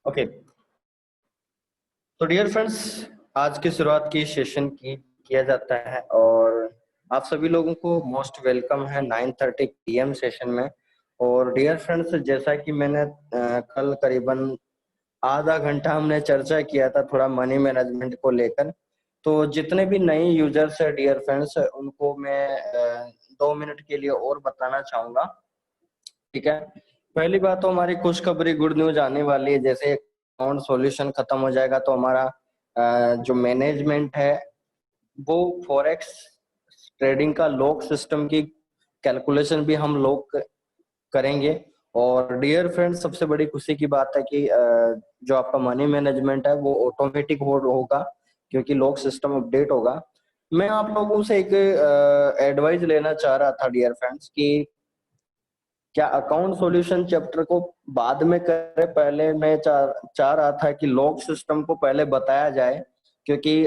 Okay, तो dear friends, आज की शुरुआत की सेशन की किया जाता है और आप सभी लोगों को मोस्ट वेलकम है 9:30 PM सेशन में। और डियर फ्रेंड्स, जैसा कि मैंने कल करीबन आधा घंटा हमने चर्चा किया था थोड़ा मनी मैनेजमेंट को लेकर, तो जितने भी नए यूजर्स है डियर फ्रेंड्स, उनको मैं 2 मिनट के लिए और बताना चाहूंगा। ठीक है, पहली बात तो हमारी खुशखबरी गुड न्यूज आने वाली है। जैसे अकाउंट सॉल्यूशन खत्म हो जाएगा तो हमारा जो मैनेजमेंट है वो फॉरेक्स ट्रेडिंग का लॉक सिस्टम की कैलकुलेशन भी हम लोग करेंगे। और डियर फ्रेंड्स, सबसे बड़ी खुशी की बात है कि जो आपका मनी मैनेजमेंट है वो ऑटोमेटिक होगा क्योंकि लॉक सिस्टम अपडेट होगा। मैं आप लोगों से एक एडवाइस लेना चाह रहा था डियर फ्रेंड्स कि क्या अकाउंट सॉल्यूशन चैप्टर को बाद में करें। पहले मैं चाह रहा था कि लॉक सिस्टम को पहले बताया जाए, क्योंकि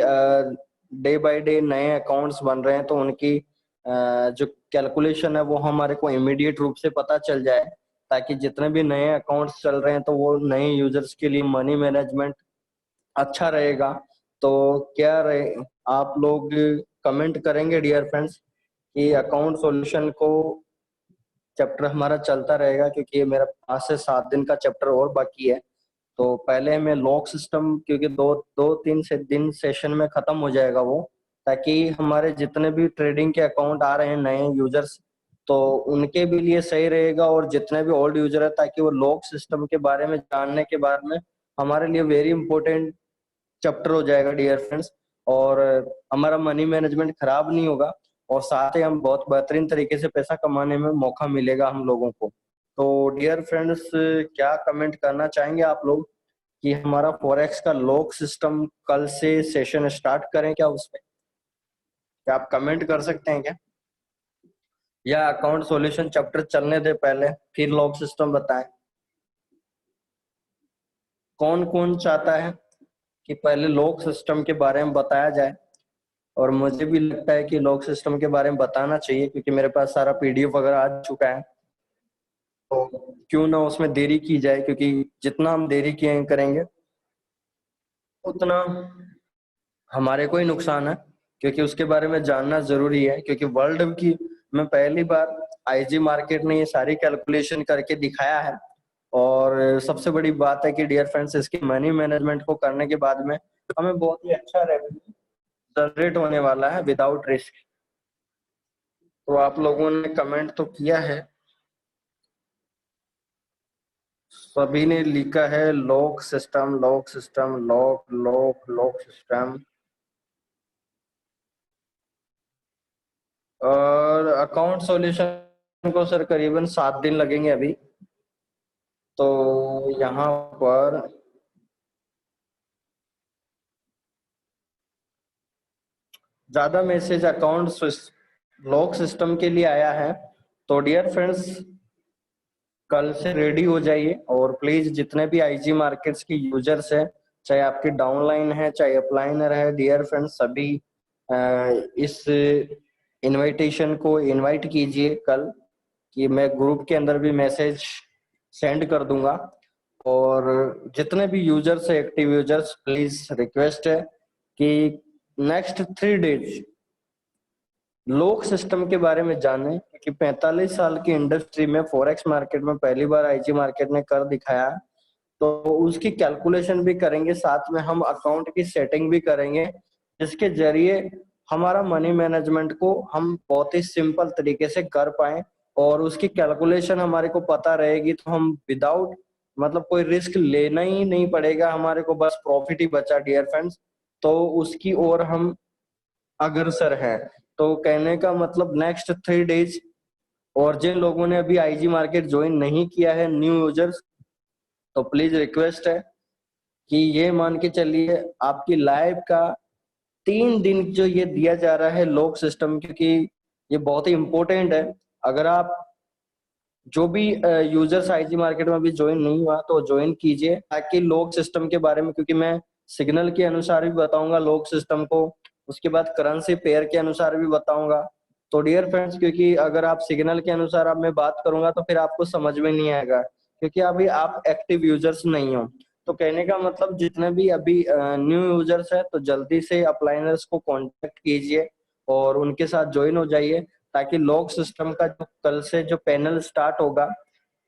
डे बाय डे नए अकाउंट्स बन रहे हैं तो उनकी जो कैलकुलेशन है वो हमारे को इमीडिएट रूप से पता चल जाए, ताकि जितने भी नए अकाउंट्स चल रहे हैं तो वो नए यूजर्स के लिए मनी मैनेजमेंट अच्छा रहेगा। तो क्या रहे, आप लोग कमेंट करेंगे डियर फ्रेंड्स कि अकाउंट सॉल्यूशन को चैप्टर हमारा चलता रहेगा, क्योंकि ये मेरा 5 से 7 दिन का चैप्टर और बाकी है। तो पहले मैं लॉक सिस्टम, क्योंकि दो दो तीन से दिन सेशन में खत्म हो जाएगा वो, ताकि हमारे जितने भी ट्रेडिंग के अकाउंट आ रहे हैं नए यूजर्स, तो उनके भी लिए सही रहेगा। और जितने भी ओल्ड यूजर है, ताकि वो लॉक सिस्टम के बारे में जानने के बाद में हमारे लिए वेरी इंपॉर्टेंट चैप्टर हो जाएगा डियर फ्रेंड्स। और हमारा मनी मैनेजमेंट खराब नहीं होगा और साथ ही हम बहुत बेहतरीन तरीके से पैसा कमाने में मौका मिलेगा हम लोगों को। तो डियर फ्रेंड्स, क्या कमेंट करना चाहेंगे आप लोग कि हमारा फॉरेक्स का लॉक सिस्टम कल से सेशन स्टार्ट करें क्या उसमें? क्या आप कमेंट कर सकते हैं क्या, या अकाउंट सॉल्यूशन चैप्टर चलने दे पहले फिर लॉक सिस्टम बताएं? कौन कौन चाहता है कि पहले लॉक सिस्टम के बारे में बताया जाए? और मुझे भी लगता है कि लॉक सिस्टम के बारे में बताना चाहिए, क्योंकि मेरे पास सारा PDF वगैरह आ चुका है। तो क्यों ना उसमें देरी की जाए, क्योंकि जितना हम देरी किए करेंगे उतना हमारे को ही नुकसान है, क्योंकि उसके बारे में जानना जरूरी है। क्योंकि वर्ल्ड की मैं पहली बार IG मार्केट ने ये सारी कैलकुलेशन करके दिखाया है। और सबसे बड़ी बात है कि डियर फ्रेंड्स, इसकी मनी मैनेजमेंट को करने के बाद में हमें बहुत ही अच्छा रेवेन्यू जनरेट होने वाला है विदाउट रिस्क। तो आप लोगों ने कमेंट तो किया है, सभी ने लिखा है lock system lock system lock lock lock system. और अकाउंट सॉल्यूशन को सर करीबन 7 दिन लगेंगे अभी। तो यहाँ पर ज्यादा मैसेज अकाउंट लॉक सिस्टम के लिए आया है। तो डियर फ्रेंड्स, कल से रेडी हो जाइए और प्लीज जितने भी IG मार्केट्स की यूजर्स है, चाहे आपकी डाउनलाइन है चाहे अपलाइनर है, डियर फ्रेंड्स सभी इस इनविटेशन को इनवाइट कीजिए कल, कि मैं ग्रुप के अंदर भी मैसेज सेंड कर दूंगा। और जितने भी यूजर्स है एक्टिव यूजर्स, प्लीज रिक्वेस्ट है कि नेक्स्ट 3 डेज लॉक सिस्टम के बारे में जाने, क्योंकि 45 साल की इंडस्ट्री में फॉरेक्स मार्केट में पहली बार IG मार्केट ने कर दिखाया। तो उसकी कैलकुलेशन भी करेंगे, साथ में हम अकाउंट की सेटिंग भी करेंगे, जिसके जरिए हमारा मनी मैनेजमेंट को हम बहुत ही सिंपल तरीके से कर पाए। और उसकी कैलकुलेशन हमारे को पता रहेगी तो हम विदाउट मतलब कोई रिस्क लेना ही नहीं पड़ेगा हमारे को, बस प्रॉफिट ही बचा डियर फ्रेंड्स। तो उसकी ओर हम अग्रसर है। तो कहने का मतलब नेक्स्ट 3 डेज, और जिन लोगों ने अभी IG मार्केट ज्वाइन नहीं किया है न्यू यूजर्स, तो प्लीज रिक्वेस्ट है कि ये मान के चलिए आपकी लाइफ का 3 दिन जो ये दिया जा रहा है लॉक सिस्टम, क्योंकि ये बहुत ही इंपॉर्टेंट है। अगर आप जो भी यूजर्स IG मार्केट में अभी ज्वाइन नहीं हुआ तो ज्वाइन कीजिए, ताकि लॉक सिस्टम के बारे में, क्योंकि मैं सिग्नल के अनुसार भी बताऊंगा लॉक सिस्टम को, उसके बाद करेंसी पेयर के अनुसार भी बताऊंगा। तो डियर फ्रेंड्स, क्योंकि अगर आप सिग्नल के अनुसार अब मैं बात करूंगा तो फिर आपको समझ में नहीं आएगा, क्योंकि अभी आप एक्टिव यूजर्स नहीं हो। तो कहने का मतलब जितने भी अभी न्यू यूजर्स है तो जल्दी से अपलाइनर्स को कांटेक्ट कीजिए और उनके साथ ज्वाइन हो जाइए, ताकि लॉक सिस्टम का जो कल से जो पैनल स्टार्ट होगा,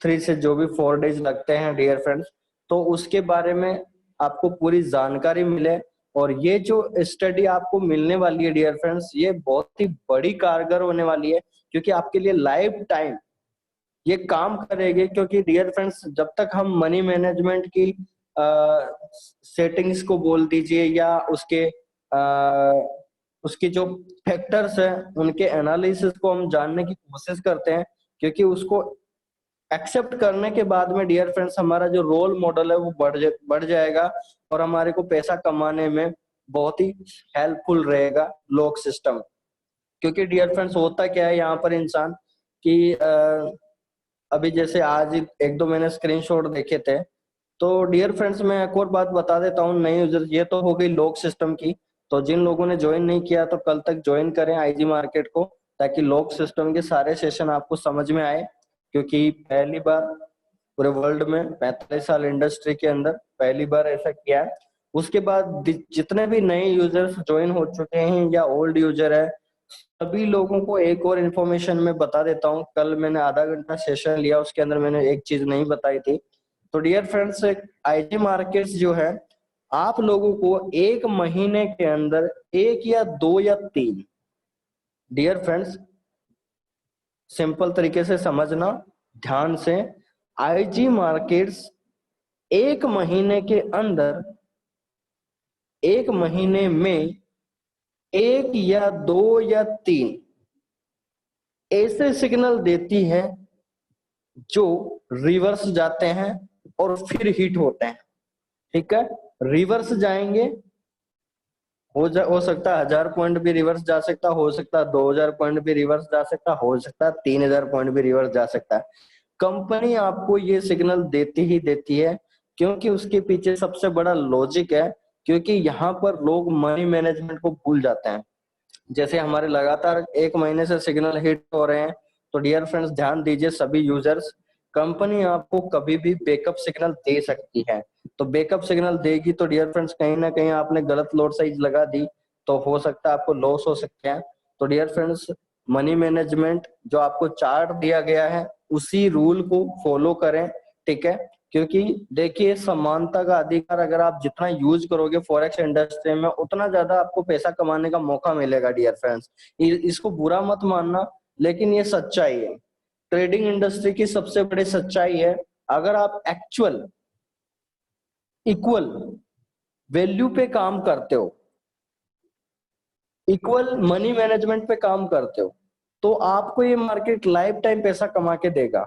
3 से जो भी 4 डेज लगते हैं डियर फ्रेंड्स, तो उसके बारे में आपको पूरी जानकारी मिले। और ये जो स्टडी आपको मिलने वाली है डियर फ्रेंड्स, ये बहुत ही बड़ी कारगर होने वाली है, क्योंकि आपके लिए लाइफ टाइम ये काम करेगी। क्योंकि डियर फ्रेंड्स, जब तक हम मनी मैनेजमेंट की सेटिंग्स को बोल दीजिए या उसकी जो फैक्टर्स है उनके एनालिसिस को हम जानने की कोशिश करते हैं, क्योंकि उसको एक्सेप्ट करने के बाद में डियर फ्रेंड्स हमारा जो रोल मॉडल है वो बढ़ जाएगा और हमारे को पैसा कमाने में बहुत ही हेल्पफुल रहेगा लॉक सिस्टम। क्योंकि डियर फ्रेंड्स होता क्या है यहाँ पर इंसान कि अभी जैसे आज एक दो मैंने स्क्रीनशॉट देखे थे, तो डियर फ्रेंड्स मैं एक और बात बता देता हूँ नए यूजर, ये तो हो गई लॉक सिस्टम की। तो जिन लोगों ने ज्वाइन नहीं किया तो कल तक ज्वाइन करें आईजी मार्केट को, ताकि लॉक सिस्टम के सारे सेशन आपको समझ में आए। क्योंकि पहली बार पूरे वर्ल्ड में 45 साल इंडस्ट्री के अंदर पहली बार ऐसा किया है। उसके बाद जितने भी नए यूजर्स ज्वाइन हो चुके हैं या ओल्ड यूजर है, सभी लोगों को एक और इन्फॉर्मेशन मैं बता देता हूँ। कल मैंने आधा घंटा सेशन लिया, उसके अंदर मैंने एक चीज नहीं बताई थी। तो डियर फ्रेंड्स, आईजी मार्केट्स जो है आप लोगों को एक महीने के अंदर एक या दो या तीन, डियर फ्रेंड्स सिंपल तरीके से समझना ध्यान से, आईजी मार्केट्स एक महीने के अंदर, एक महीने में एक या दो या तीन ऐसे सिग्नल देती है जो रिवर्स जाते हैं और फिर हिट होते हैं। ठीक है, रिवर्स जाएंगे, हो सकता है 1000 पॉइंट भी रिवर्स जा सकता, हो सकता है 2000 पॉइंट भी रिवर्स जा सकता, हो सकता है 3000 पॉइंट भी रिवर्स जा सकता है। कंपनी आपको ये सिग्नल देती ही देती है, क्योंकि उसके पीछे सबसे बड़ा लॉजिक है। क्योंकि यहाँ पर लोग मनी मैनेजमेंट को भूल जाते हैं। जैसे हमारे लगातार एक महीने से सिग्नल हिट हो रहे हैं, तो डियर फ्रेंड्स ध्यान दीजिए सभी यूजर्स, कंपनी आपको कभी भी बैकअप सिग्नल दे सकती है। तो बैकअप सिग्नल देगी तो डियर फ्रेंड्स कहीं ना कहीं आपने गलत लॉट साइज लगा दी तो हो सकता है आपको लॉस हो सकते हैं। तो डियर फ्रेंड्स, मनी मैनेजमेंट जो आपको चार्ट दिया गया है उसी रूल को फॉलो करें। ठीक है, क्योंकि देखिए समानता का अधिकार अगर आप जितना यूज करोगे फॉरेक्स इंडस्ट्री में, उतना ज्यादा आपको पैसा कमाने का मौका मिलेगा डियर फ्रेंड्स। इसको बुरा मत मानना, लेकिन ये सच्चाई है, ट्रेडिंग इंडस्ट्री की सबसे बड़ी सच्चाई है। अगर आप एक्चुअल इक्वल वैल्यू पे काम करते हो, इक्वल मनी मैनेजमेंट पे काम करते हो, तो आपको ये मार्केट लाइफ टाइम पैसा कमा के देगा।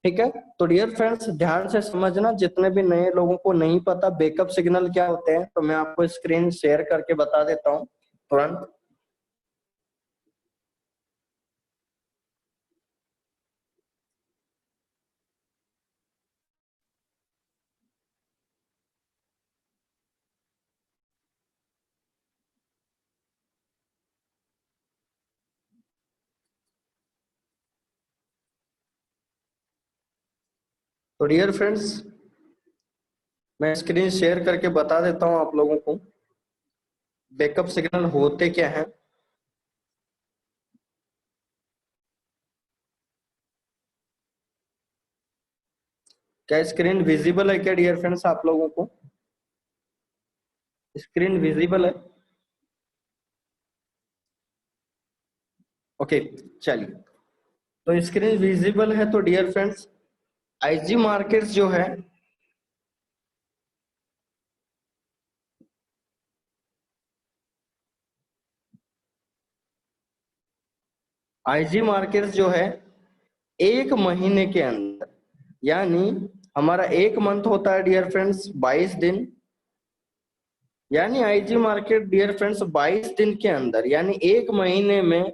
ठीक है, तो डियर फ्रेंड्स ध्यान से समझना, जितने भी नए लोगों को नहीं पता बैकअप सिग्नल क्या होते हैं, तो मैं आपको स्क्रीन शेयर करके बता देता हूँ तुरंत। तो डियर फ्रेंड्स मैं स्क्रीन शेयर करके बता देता हूँ आप लोगों को बैकअप सिग्नल होते क्या है। क्या स्क्रीन विजिबल है क्या डियर फ्रेंड्स आप लोगों को? स्क्रीन विजिबल है? ओके, चलिए, तो स्क्रीन विजिबल है तो डियर फ्रेंड्स आईजी मार्केट्स जो है, आईजी मार्केट्स जो है एक महीने के अंदर, यानी हमारा एक मंथ होता है डियर फ्रेंड्स 22 दिन, यानी आईजी मार्केट डियर फ्रेंड्स 22 दिन के अंदर यानी एक महीने में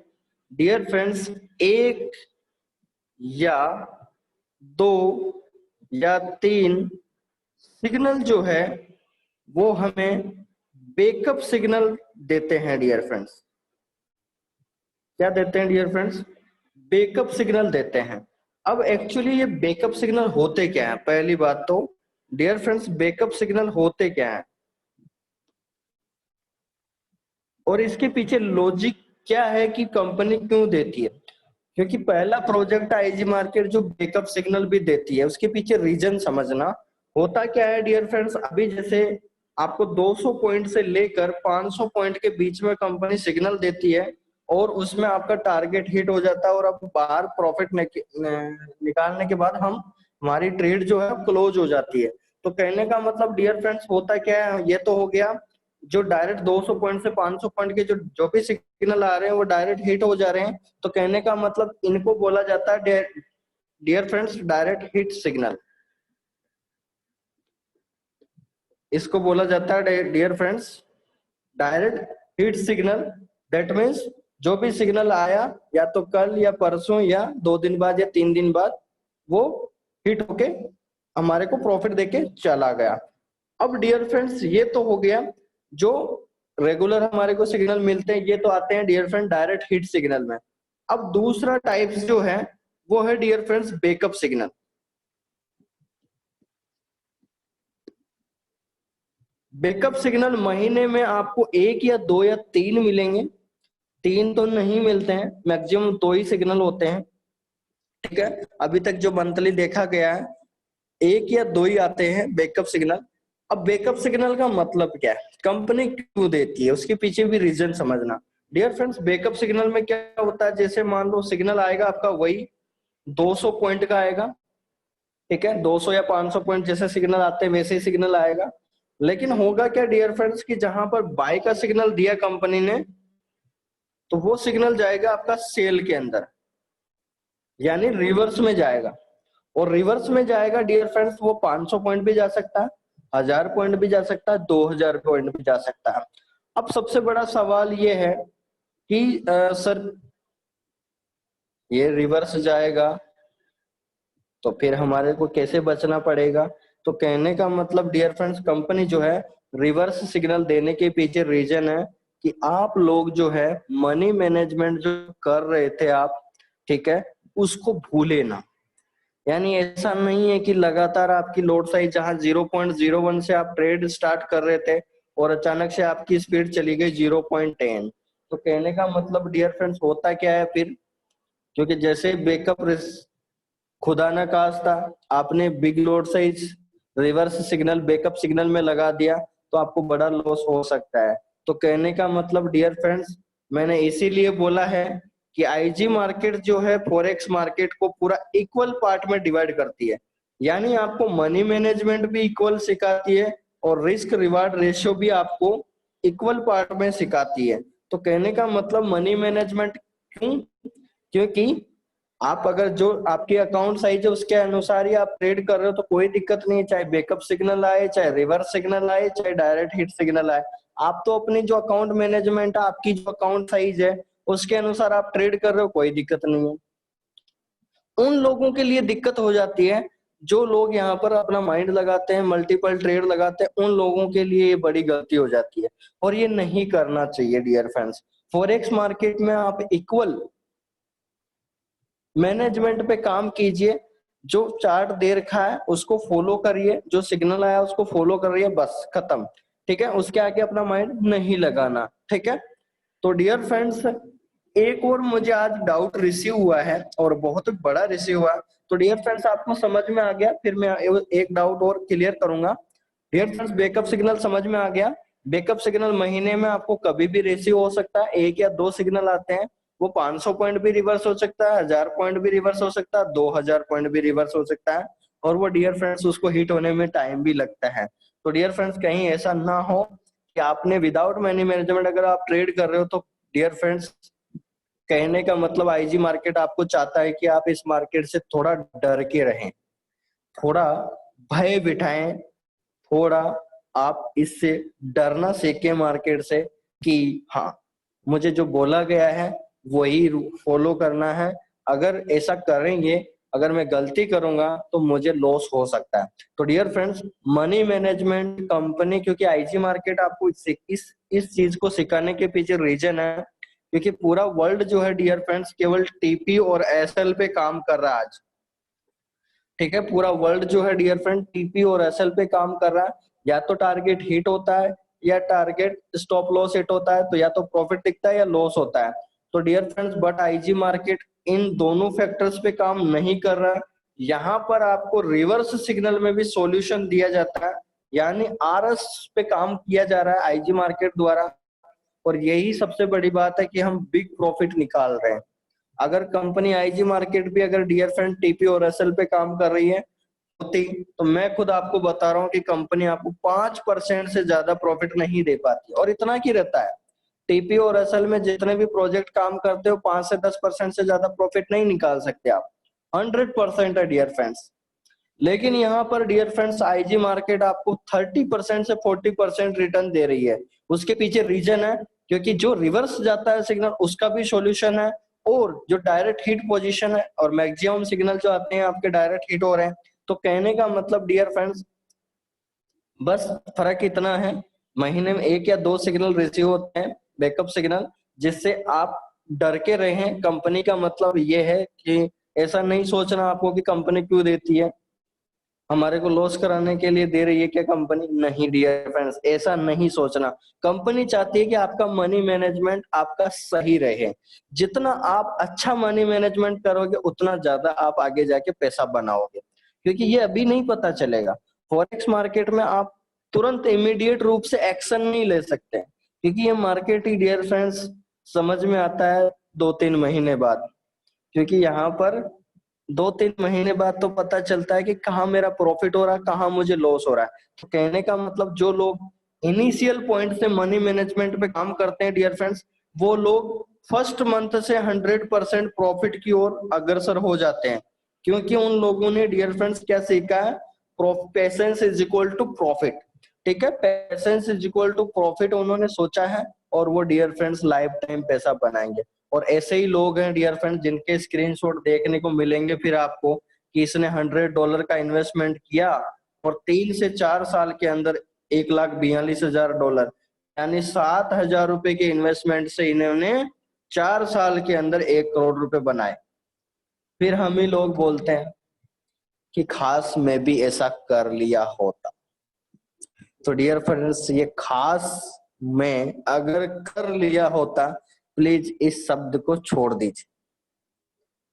डियर फ्रेंड्स एक या दो या तीन सिग्नल जो है वो हमें बैकअप सिग्नल देते हैं डियर फ्रेंड्स। क्या देते हैं डियर फ्रेंड्स, बैकअप सिग्नल देते हैं। अब एक्चुअली ये बैकअप सिग्नल होते क्या है, पहली बात तो डियर फ्रेंड्स बैकअप सिग्नल होते क्या है और इसके पीछे लॉजिक क्या है कि कंपनी क्यों देती है। क्योंकि पहला प्रोजेक्ट आईजी मार्केट जो बैकअप सिग्नल भी देती है उसके पीछे रीजन समझना। होता क्या है डियर फ्रेंड्स, अभी जैसे आपको 200 पॉइंट से लेकर 500 पॉइंट के बीच में कंपनी सिग्नल देती है और उसमें आपका टारगेट हिट हो जाता है और आप बाहर प्रॉफिट निकालने के बाद हम हमारी ट्रेड जो है क्लोज हो जाती है। तो कहने का मतलब डियर फ्रेंड्स होता क्या है, ये तो हो गया जो डायरेक्ट 200 पॉइंट से 500 पॉइंट के जो जो भी सिग्नल आ रहे हैं वो डायरेक्ट हिट हो जा रहे हैं। तो कहने का मतलब इनको बोला जाता है dear friends direct hit signal. इसको बोला जाता है dear friends direct hit signal. That means जो भी सिग्नल आया या तो कल या परसों या 2 दिन बाद या 3 दिन बाद वो हिट होके हमारे को प्रॉफिट देके चला गया। अब डियर फ्रेंड्स ये तो हो गया जो रेगुलर हमारे को सिग्नल मिलते हैं, ये तो आते हैं dear friend direct hit signal में। अब दूसरा टाइप्स जो है वो है dear friends backup signal. Backup signal महीने में आपको 1 या 2 या 3 मिलेंगे, 3 तो नहीं मिलते हैं, मैक्सिमम 2 ही सिग्नल होते हैं। ठीक है, अभी तक जो मंथली देखा गया है 1 या 2 ही आते हैं बैकअप सिग्नल। अब बैकअप सिग्नल का मतलब क्या है, कंपनी क्यों देती है, उसके पीछे भी रीजन समझना। डियर फ्रेंड्स बैकअप सिग्नल में क्या होता है, जैसे मान लो सिग्नल आएगा आपका वही 200 पॉइंट का आएगा। ठीक है, 200 या 500 पॉइंट जैसे सिग्नल आते हैं वैसे ही सिग्नल आएगा। लेकिन होगा क्या डियर फ्रेंड्स कि जहां पर बाय का सिग्नल दिया कंपनी ने तो वो सिग्नल जाएगा आपका सेल के अंदर, यानी रिवर्स में जाएगा। और रिवर्स में जाएगा डियर फ्रेंड्स वो 500 पॉइंट भी जा सकता है, 1000 पॉइंट भी जा सकता है, 2000 पॉइंट भी जा सकता है। अब सबसे बड़ा सवाल ये है कि सर ये रिवर्स जाएगा तो फिर हमारे को कैसे बचना पड़ेगा। तो कहने का मतलब डियर फ्रेंड्स कंपनी जो है रिवर्स सिग्नल देने के पीछे रीजन है कि आप लोग जो है मनी मैनेजमेंट जो कर रहे थे आप, ठीक है, उसको भूले ना। यानी ऐसा नहीं है कि लगातार आपकी लोड साइज जहां 0.01 से आप ट्रेड स्टार्ट कर रहे थे और अचानक से आपकी स्पीड चली गई 0.10। तो कहने का मतलब डियर फ्रेंड्स होता क्या है फिर, क्योंकि जैसे बैकअप खुदा ना खास्ता आपने big load size reverse signal backup signal में लगा दिया तो आपको बड़ा लॉस हो सकता है। तो कहने का मतलब डियर फ्रेंड्स मैंने इसीलिए बोला है कि आईजी मार्केट जो है फॉरेक्स मार्केट को पूरा इक्वल पार्ट में डिवाइड करती है। यानी आपको मनी मैनेजमेंट भी इक्वल सिखाती है और रिस्क रिवार्ड रेशियो भी आपको इक्वल पार्ट में सिखाती है। तो कहने का मतलब मनी मैनेजमेंट क्यों, क्योंकि आप अगर जो आपकी अकाउंट साइज है उसके अनुसार ही आप ट्रेड कर रहे हो तो कोई दिक्कत नहीं है, चाहे बैकअप सिग्नल आए, चाहे रिवर्स सिग्नल आए, चाहे डायरेक्ट हिट सिग्नल आए। आप तो अपनी जो अकाउंट मैनेजमेंट है, आपकी जो अकाउंट साइज है उसके अनुसार आप ट्रेड कर रहे हो, कोई दिक्कत नहीं है। उन लोगों के लिए दिक्कत हो जाती है जो लोग यहाँ पर अपना माइंड लगाते हैं, मल्टीपल ट्रेड लगाते हैं, उन लोगों के लिए ये बड़ी गलती हो जाती है और ये नहीं करना चाहिए डियर फ्रेंड्स। फॉरेक्स मार्केट में आप इक्वल मैनेजमेंट पे काम कीजिए, जो चार्ट दे रखा है उसको फॉलो करिए, जो सिग्नल आया उसको फॉलो करिए, बस खत्म। ठीक है, उसके आगे अपना माइंड नहीं लगाना। ठीक है, तो डियर फ्रेंड्स एक और मुझे आज डाउट रिसीव हुआ है और बहुत बड़ा रिसीव हुआ। तो डियर फ्रेंड्स आपको समझ में आ गया, फिर मैं एक डाउट और क्लियर करूंगा। डियर फ्रेंड्स बैकअप सिग्नल समझ में आ गया। बैकअप सिग्नल महीने में आपको कभी भी रिसीव हो सकता है, 1 या 2 सिग्नल आते हैं। वो 500 पॉइंट भी रिवर्स हो सकता है, 1000 पॉइंट भी रिवर्स हो सकता है, 2000 पॉइंट भी रिवर्स हो सकता है। और वो डियर फ्रेंड्स उसको हिट होने में टाइम भी लगता है। तो डियर फ्रेंड्स कहीं ऐसा ना हो कि आपने विदाउट मनी मैनेजमेंट अगर आप ट्रेड कर रहे हो तो डियर फ्रेंड्स कहने का मतलब आईजी मार्केट आपको चाहता है कि आप इस मार्केट से थोड़ा डर के रहें, थोड़ा भय बिठाएं, थोड़ा आप इससे डरना सीखें मार्केट से कि हाँ मुझे जो बोला गया है वही फॉलो करना है। अगर ऐसा करेंगे, अगर मैं गलती करूंगा तो मुझे लॉस हो सकता है। तो dear friends money management company, क्योंकि आईजी मार्केट आपको इस चीज को सिखाने के पीछे रीजन है क्योंकि पूरा वर्ल्ड जो है डियर फ्रेंड्स केवल टीपी और एसएल पे काम कर रहा है आज। ठीक है, पूरा वर्ल्ड जो है डियर फ्रेंड टीपी और एसएल पे काम कर रहा है। या तो टारगेट हिट होता है या टारगेट स्टॉप लॉस हिट होता है, तो या तो प्रॉफिट दिखता है या लॉस होता है। तो dear friends but IG market इन दोनों फैक्टर्स पे काम नहीं कर रहा है। यहाँ पर आपको रिवर्स सिग्नल में भी सॉल्यूशन दिया जाता है, यानी आरएस पे काम किया जा रहा है आईजी मार्केट द्वारा। और यही सबसे बड़ी बात है कि हम बिग प्रॉफिट निकाल रहे हैं। अगर कंपनी आईजी मार्केट भी अगर डियर फ्रेंड टीपी और एसएल पे काम कर रही है होती, तो मैं खुद आपको बता रहा हूँ कि कंपनी आपको 5% से ज्यादा प्रॉफिट नहीं दे पाती, और इतना की रहता है। टीपी और एसएल में जितने भी प्रोजेक्ट काम करते हो 5 से 10% से ज्यादा प्रॉफिट नहीं निकाल सकते आप, 100% है डियर फ्रेंड्स। लेकिन यहाँ पर डियर फ्रेंड्स आईजी मार्केट आपको 30% से 40% रिटर्न दे रही है। उसके पीछे रीजन है क्योंकि जो रिवर्स जाता है सिग्नल उसका भी सॉल्यूशन है, और जो डायरेक्ट हिट पोजीशन है और मैक्सिमम सिग्नल जो आते हैं आपके डायरेक्ट हिट हो रहे हैं। तो कहने का मतलब डियर फ्रेंड्स बस फर्क इतना है, महीने में 1 या 2 सिग्नल रिसीव होते हैं बैकअप सिग्नल, जिससे आप डर के रहे। कंपनी का मतलब ये है कि ऐसा नहीं सोचना आपको कि कंपनी क्यों देती है, हमारे को लॉस कराने के लिए दे रही है क्या कंपनी, नहीं डियर फ्रेंड्स ऐसा नहीं सोचना। कंपनी चाहती है कि आपका मनी मैनेजमेंट आपका सही रहे। जितना आप अच्छा मनी मैनेजमेंट करोगे उतना ज्यादा आप आगे जाके पैसा बनाओगे, क्योंकि ये अभी नहीं पता चलेगा। फॉरेक्स मार्केट में आप तुरंत इमीडिएट रूप से एक्शन नहीं ले सकते, क्योंकि ये मार्केट ही डियर फ्रेंड्स समझ में आता है 2-3 महीने बाद। क्योंकि यहाँ पर 2-3 महीने बाद तो पता चलता है कि कहाँ मेरा प्रॉफिट हो रहा है, कहाँ मुझे लॉस हो रहा है। तो कहने का मतलब जो लोग इनिशियल पॉइंट से मनी मैनेजमेंट पे काम करते हैं डियर फ्रेंड्स, वो लोग फर्स्ट मंथ से 100% प्रॉफिट की ओर अग्रसर हो जाते हैं, क्योंकि उन लोगों ने डियर फ्रेंड्स क्या सीखा है, patience is equal to profit. ठीक है, patience is equal to profit उन्होंने सोचा है, और वो डियर फ्रेंड्स लाइफ टाइम पैसा बनाएंगे। और ऐसे ही लोग हैं डियर फ्रेंड जिनके स्क्रीनशॉट देखने को मिलेंगे फिर आपको, कि इसने $100 का इन्वेस्टमेंट किया और 3 से 4 साल के अंदर $1,42,000 यानी ₹7,000 के इन्वेस्टमेंट से इन्होंने 4 साल के अंदर ₹1 करोड़ बनाए। फिर हम ही लोग बोलते हैं कि खास मैं भी ऐसा कर लिया होता। तो डियर फ्रेंड्स ये खास मैं अगर कर लिया होता, प्लीज इस शब्द को छोड़ दीजिए।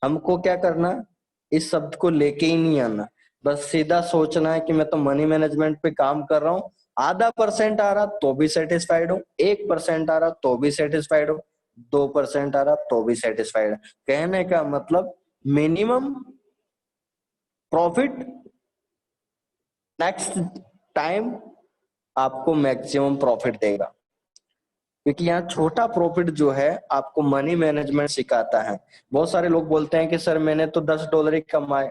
हमको क्या करना, इस शब्द को लेके ही नहीं आना, बस सीधा सोचना है कि मैं तो मनी मैनेजमेंट पे काम कर रहा हूँ। आधा % आ रहा तो भी सेटिस्फाइड हूँ, 1% आ रहा तो भी सेटिस्फाइड हूँ, 2% आ रहा तो भी सेटिस्फाइड है। कहने का मतलब मिनिमम प्रॉफिट नेक्स्ट टाइम आपको मैक्सिमम प्रॉफिट देगा, क्योंकि यहाँ छोटा प्रॉफिट जो है आपको मनी मैनेजमेंट सिखाता है। बहुत सारे लोग बोलते हैं कि सर मैंने तो $10 ही कमाए,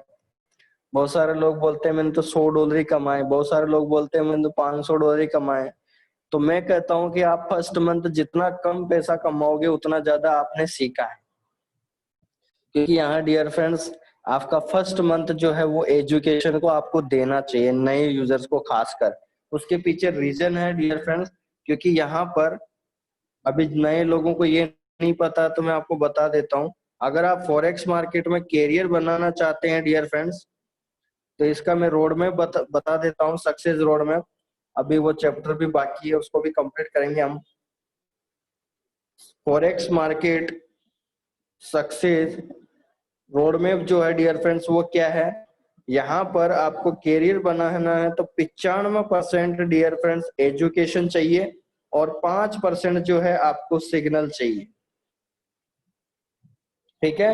बहुत सारे लोग बोलते हैं मैंने तो $100 ही कमाए, बहुत सारे लोग बोलते हैं मैंने तो $500 ही कमाए। तो मैं कहता हूं कि आप फर्स्ट मंथ जितना कम पैसा कमाओगे उतना ज्यादा आपने सीखा है, क्योंकि यहाँ डियर फ्रेंड्स आपका फर्स्ट मंथ जो है वो एजुकेशन को आपको देना चाहिए, नए यूजर्स को खासकर। उसके पीछे रीजन है डियर फ्रेंड्स, क्योंकि यहाँ पर अभी नए लोगों को ये नहीं पता, तो मैं आपको बता देता हूँ। अगर आप फॉरेक्स मार्केट में कैरियर बनाना चाहते हैं डियर फ्रेंड्स, तो इसका मैं रोड मैप बता देता हूँ, सक्सेस रोड मैप। अभी वो चैप्टर भी बाकी है, उसको भी कंप्लीट करेंगे हम। Forex market success road map जो है डियर फ्रेंड्स वो क्या है, यहाँ पर आपको कैरियर बनाना है तो 95% डियर फ्रेंड्स एजुकेशन चाहिए, और 5% जो है आपको सिग्नल चाहिए। ठीक है,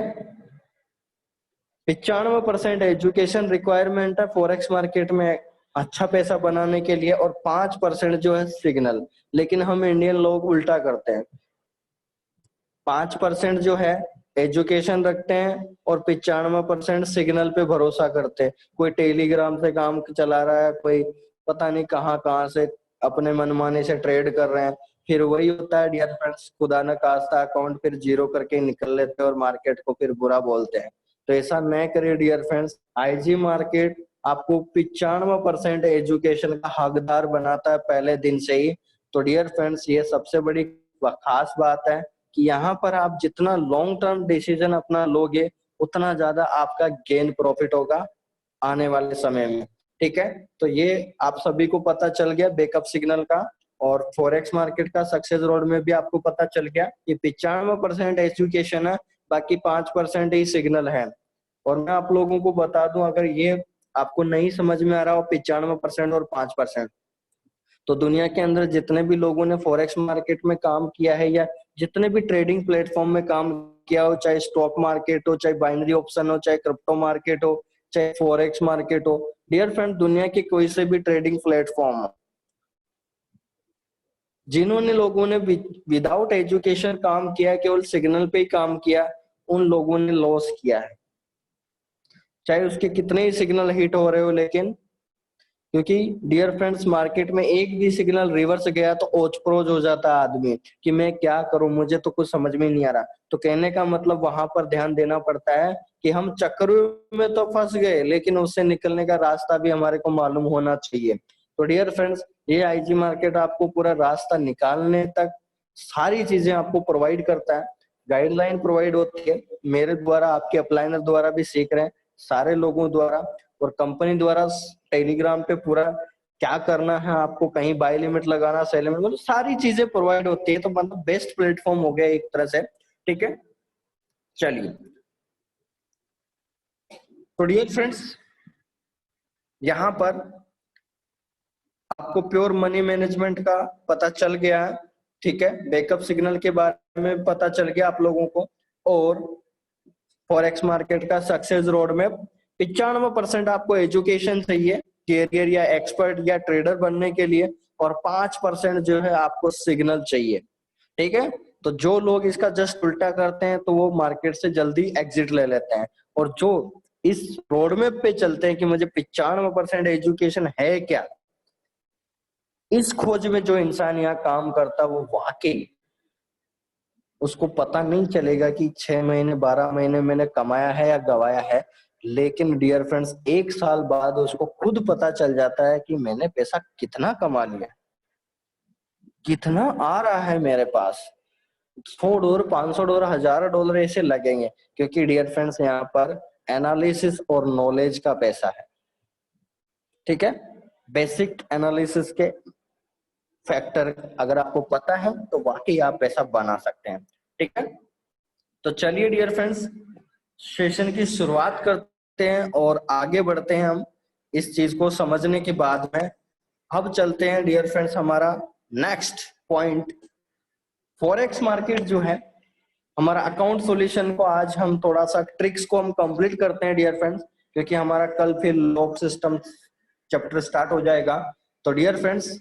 95% एजुकेशन रिक्वायरमेंट है फॉरेक्स मार्केट में अच्छा पैसा बनाने के लिए, और 5% जो है सिग्नल। लेकिन हम इंडियन लोग उल्टा करते हैं, 5% जो है एजुकेशन रखते हैं और 95% सिग्नल पे भरोसा करते हैं। कोई टेलीग्राम से काम चला रहा है, कोई पता नहीं कहाँ कहाँ से अपने मनमाने से ट्रेड कर रहे हैं। फिर वही होता है डियर फ्रेंड्स, खुदा न खास्ता अकाउंट फिर जीरो करके निकल लेते हैं और मार्केट को फिर बुरा बोलते हैं। तो ऐसा न करिए डियर फ्रेंड्स। आईजी मार्केट आपको 95% एजुकेशन का हकदार बनाता है पहले दिन से ही। तो डियर फ्रेंड्स ये सबसे बड़ी खास बात है। कि यहाँ पर आप जितना लॉन्ग टर्म डिसीजन अपना लोगे उतना ज्यादा आपका गेन प्रॉफिट होगा आने वाले समय में। ठीक है, तो ये आप सभी को पता चल गया बैकअप सिग्नल का, और फॉरेक्स मार्केट का सक्सेस रोड में भी आपको पता चल गया कि 95% एजुकेशन है, बाकी 5% ही सिग्नल है। और मैं आप लोगों को बता दूं, अगर ये आपको नहीं समझ में आ रहा हो 95% और 5%, तो दुनिया के अंदर जितने भी लोगों ने फॉरेक्स मार्केट में काम किया है या जितने भी ट्रेडिंग प्लेटफॉर्म में काम किया हो, चाहे स्टॉक मार्केट हो, चाहे बाइनरी ऑप्शन हो, चाहे क्रिप्टो मार्केट हो, चाहे फॉरेक्स मार्केट हो, डियर फ्रेंड, दुनिया के कोई से भी ट्रेडिंग प्लेटफॉर्म हो, जिन्होंने लोगों ने विदाउट एजुकेशन काम किया, केवल सिग्नल पे ही काम किया, उन लोगों ने लॉस किया है, चाहे उसके कितने ही सिग्नल हिट हो रहे हो। लेकिन क्योंकि डियर फ्रेंड्स, मार्केट में एक भी सिग्नल रिवर्स गया तो ओच प्रोच हो जाता है आदमी कि मैं क्या करूं, मुझे तो कुछ समझ में नहीं आ रहा। तो कहने का मतलब वहां पर ध्यान देना पड़ता है कि हम चक्कर में तो फंस गए, लेकिन उससे निकलने का रास्ता भी हमारे को मालूम होना चाहिए। तो डियर फ्रेंड्स, ये आईजी मार्केट आपको पूरा रास्ता निकालने तक सारी चीजें आपको प्रोवाइड करता है, गाइडलाइन प्रोवाइड होती है मेरे द्वारा, आपके अपलाइनर द्वारा भी सीख रहे हैं, सारे लोगों द्वारा और कंपनी द्वारा टेलीग्राम पे पूरा क्या करना है आपको, कहीं बाय लिमिट लगाना, सेल लिमिट, मतलब सारी चीजें प्रोवाइड होती है। तो मतलब बेस्ट प्लेटफॉर्म हो गया एक तरह से। ठीक है, चलिए, तो डियर फ्रेंड्स, यहाँ पर आपको प्योर मनी मैनेजमेंट का पता चल गया है। ठीक है, बैकअप सिग्नल के बारे में पता चल गया आप लोगों को, और फॉरेक्स मार्केट का सक्सेस रोड में 95% आपको एजुकेशन चाहिए कैरियर या एक्सपर्ट या ट्रेडर बनने के लिए, और 5% जो है आपको सिग्नल चाहिए। ठीक है, तो जो लोग इसका जस्ट उल्टा करते हैं तो वो मार्केट से जल्दी एग्जिट ले लेते हैं, और जो इस रोड मैप पे चलते हैं कि मुझे 95% एजुकेशन है क्या, इस खोज में जो इंसान यहाँ काम करता है वो वाकई उसको पता नहीं चलेगा कि 6 महीने 12 महीने मैंने कमाया है या गवाया है, लेकिन डियर फ्रेंड्स 1 साल बाद उसको खुद पता चल जाता है कि मैंने पैसा कितना कमा लिया, कितना आ रहा है मेरे पास। $100, $500, $1000 ऐसे लगेंगे, क्योंकि डियर फ्रेंड्स यहाँ पर एनालिसिस और नॉलेज का पैसा है। ठीक है, बेसिक एनालिसिस के फैक्टर अगर आपको पता है तो वाकई आप पैसा बना सकते हैं। ठीक है, तो चलिए डियर फ्रेंड्स, सेशन की शुरुआत करते हैं और आगे बढ़ते हैं हम इस चीज को समझने के बाद में। अब चलते हैं डियर फ्रेंड्स हमारा नेक्स्ट पॉइंट, फॉरेक्स मार्केट जो है हमारा अकाउंट सॉल्यूशन को आज हम थोड़ा सा ट्रिक्स को हम कंप्लीट करते हैं डियर फ्रेंड्स, क्योंकि हमारा कल फिर लॉक सिस्टम चैप्टर स्टार्ट हो जाएगा। तो डियर फ्रेंड्स,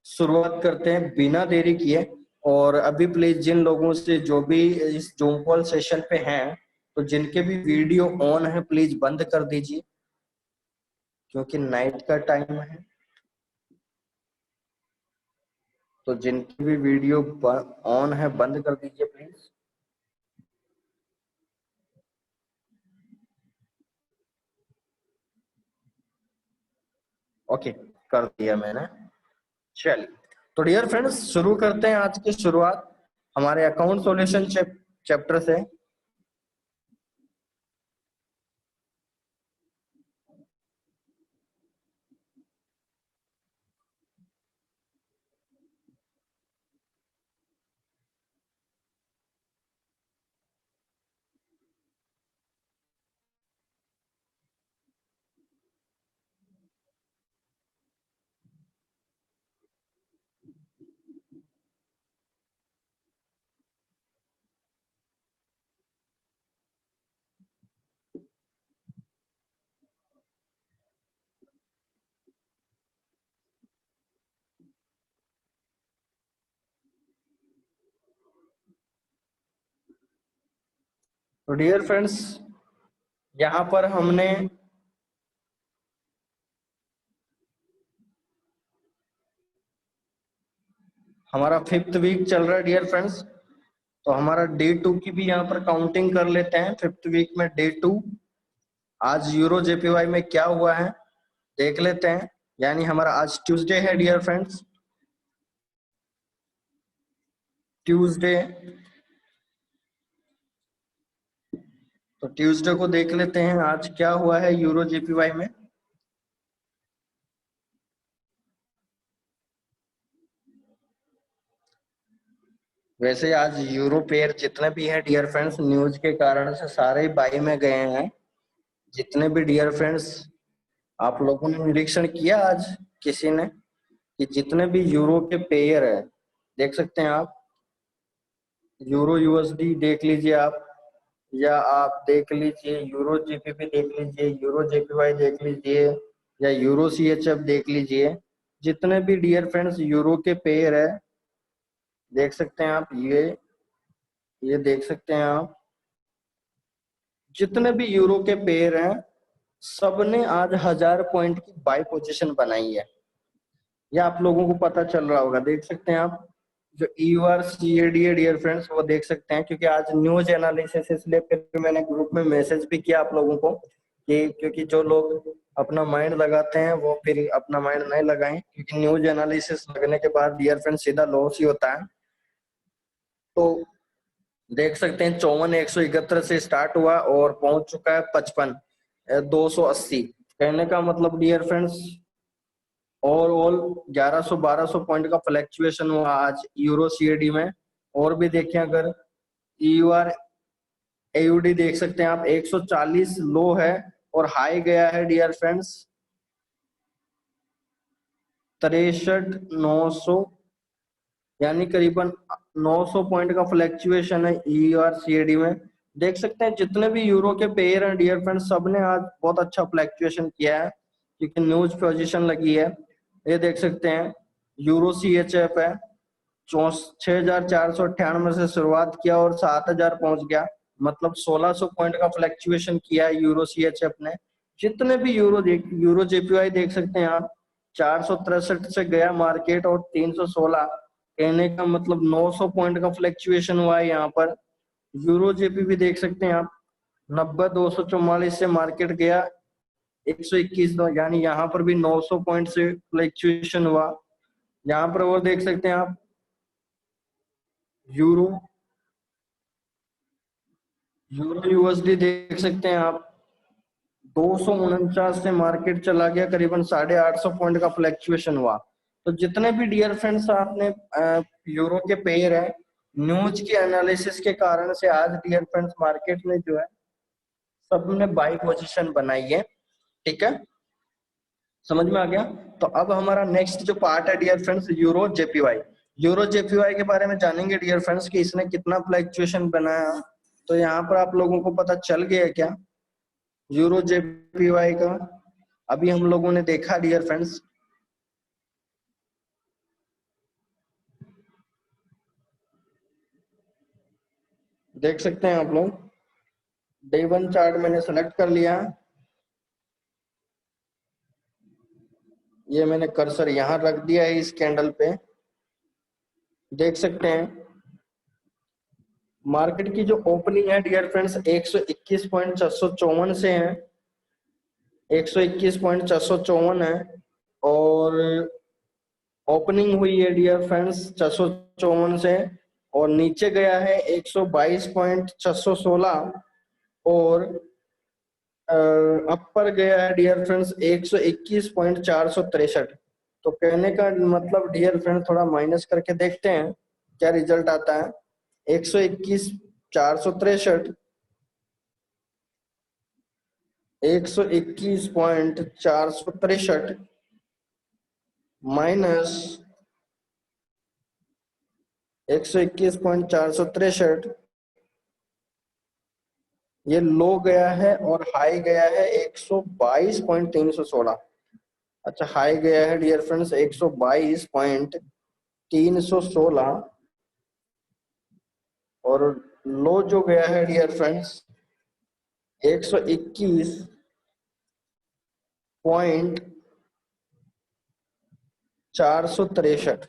शुरुआत करते हैं बिना देरी किए। और अभी प्लीज जिन लोगों से जो भी इस जूम कॉल सेशन पे हैं, तो जिनके भी वीडियो ऑन है प्लीज बंद कर दीजिए, क्योंकि नाइट का टाइम है। तो जिनकी भी वीडियो ऑन है बंद कर दीजिए प्लीज। ओके, कर दिया मैंने। चलिए, तो डियर फ्रेंड्स शुरू करते हैं आज की शुरुआत हमारे अकाउंट सॉल्यूशन चैप्टर से। तो डियर फ्रेंड्स, यहाँ पर हमने हमारा 5th वीक चल रहा है डियर फ्रेंड्स। तो हमारा डे 2 की भी यहाँ पर काउंटिंग कर लेते हैं। 5th वीक में डे 2 आज यूरो जेपीवाई में क्या हुआ है देख लेते हैं। यानी हमारा आज ट्यूसडे है डियर फ्रेंड्स, ट्यूसडे तो ट्यूसडे को देख लेते हैं आज क्या हुआ है यूरो जेपीवाई में। वैसे आज यूरो पेयर जितने भी हैं डियर फ्रेंड्स, न्यूज के कारण से सारे ही बाई में गए हैं। जितने भी डियर फ्रेंड्स, आप लोगों ने निरीक्षण किया आज किसी ने कि जितने भी यूरो के पेयर है, देख सकते हैं आप, यूरो यूएसडी देख लीजिए आप, या आप देख लीजिए यूरो जीपीपी देख लीजिए, यूरो जेपीवाई देख लीजिए, या यूरो सीएचएफ देख लीजिए। जितने भी डियर फ्रेंड्स यूरो के पेयर है, देख सकते हैं आप, ये देख सकते हैं आप, जितने भी यूरो के पेयर हैं सबने आज 1000 पॉइंट की बाई पोजीशन बनाई है। ये आप लोगों को पता चल रहा होगा, देख सकते हैं आप। जो ईयूआर सीएडी है डियर फ्रेंड्स, वो देख सकते हैं, क्योंकि आज न्यूज एनालिसिस, इसलिए फिर मैंने ग्रुप में मैसेज भी किया आप लोगों को कि क्योंकि जो लोग अपना माइंड लगाते हैं वो फिर अपना माइंड नहीं लगाएं, क्योंकि न्यूज एनालिसिस लगने के बाद डियर फ्रेंड्स सीधा लॉस ही होता है। तो देख सकते हैं 54,171 से स्टार्ट हुआ और पहुंच चुका है 55,280। कहने का मतलब डियर फ्रेंड्स, ओवरऑल 1100-1200 पॉइंट का फ्लैक्चुएशन हुआ आज यूरो सीएडी में। और भी देखें अगर, ईयूआर एयूडी देख सकते हैं आप, 140 लो है और हाई गया है डियर फ्रेंड्स 63,900, यानी करीबन 900 पॉइंट का फ्लैक्चुएशन है ईयूआर सीएडी में। देख सकते हैं जितने भी यूरो के पेयर हैं डियर फ्रेंड्स, सबने आज बहुत अच्छा फ्लैक्चुएशन किया है, क्योंकि न्यूज पोजीशन लगी है। ये देख सकते हैं यूरो सीएचएफ है, 6,498 से शुरुआत किया और 7,000 पहुंच गया, मतलब 1,600 पॉइंट का फ्लैक्चुएशन किया है यूरो सीएचएफ ने। जितने भी यूरो जेपीवाई देख सकते हैं आप, 463 से गया मार्केट और 316, कहने का मतलब 900 पॉइंट का फ्लैक्चुएशन हुआ है यहाँ पर। यूरो जेपी भी देख सकते हैं आप, 90,244 से मार्केट गया 121, यानी यहाँ पर भी 900 पॉइंट से फ्लैक्चुएशन हुआ। यहाँ पर वो देख सकते हैं आप, यूरो यूरो यूएसडी देख सकते हैं आप, 249 से मार्केट चला गया, करीबन 850 पॉइंट का फ्लैक्चुएशन हुआ। तो जितने भी डियर फ्रेंड्स आपने यूरो के पेयर है, न्यूज के एनालिसिस के कारण से आज डियर फ्रेंड्स मार्केट में जो है सबने बाई पोजीशन बनाई है। ठीक है, समझ में आ गया। तो अब हमारा नेक्स्ट जो पार्ट है dear friends, euro JPY. Euro JPY के बारे में जानेंगे डियर फ्रेंड्स कि इसने कितना फ्लैक्चुएशन बनाया। तो यहाँ पर आप लोगों को पता चल गया क्या यूरो जेपीवाई का? अभी हम लोगों ने देखा डियर फ्रेंड्स, देख सकते हैं आप लोग, डे 1 चार्ट मैंने सेलेक्ट कर लिया, ये मैंने कर्सर यहाँ रख दिया है इस कैंडल पे। देख सकते हैं मार्केट की जो ओपनिंग है डियर फ्रेंड्स 121.454 से है, 121.454 है, और ओपनिंग हुई है डियर फ्रेंड्स 454 से, और नीचे गया है 122.616, और अपर गया है डियर फ्रेंड्स 121.463। तो कहने का मतलब डियर फ्रेंड्स, थोड़ा माइनस करके देखते हैं क्या रिजल्ट आता है। 121,463, 121.463 माइनस 121.463, ये लो गया है और हाई गया है 122.316। अच्छा, हाई गया है डियर फ्रेंड्स 122.316, और लो जो गया है डियर फ्रेंड्स 121.463।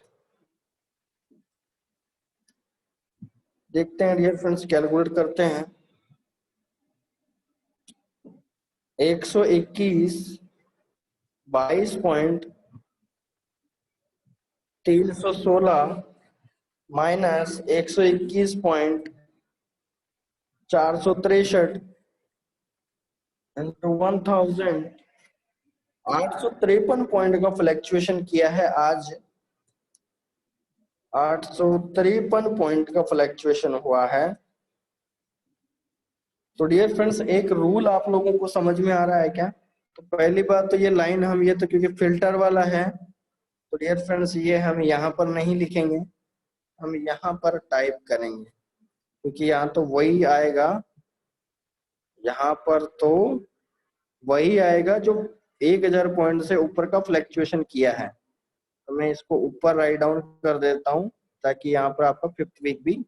देखते हैं डियर फ्रेंड्स, कैलकुलेट करते हैं। 121.22.316 माइनस 121.463, इंटू 1853 पॉइंट का फ्लैक्चुएशन किया है आज। 853 पॉइंट का फ्लैक्चुएशन हुआ है। तो डियर फ्रेंड्स, एक रूल आप लोगों को समझ में आ रहा है क्या? तो पहली बात तो ये लाइन हम ये तो क्योंकि फिल्टर वाला है, तो डियर फ्रेंड्स ये हम यहाँ पर नहीं लिखेंगे, हम यहाँ पर टाइप करेंगे, क्योंकि यहाँ तो वही आएगा, यहाँ पर तो वही आएगा जो 1000 पॉइंट से ऊपर का फ्लैक्चुएशन किया है। तो मैं इसको ऊपर राइट डाउन कर देता हूँ ताकि यहाँ पर आपका 5th वीक भी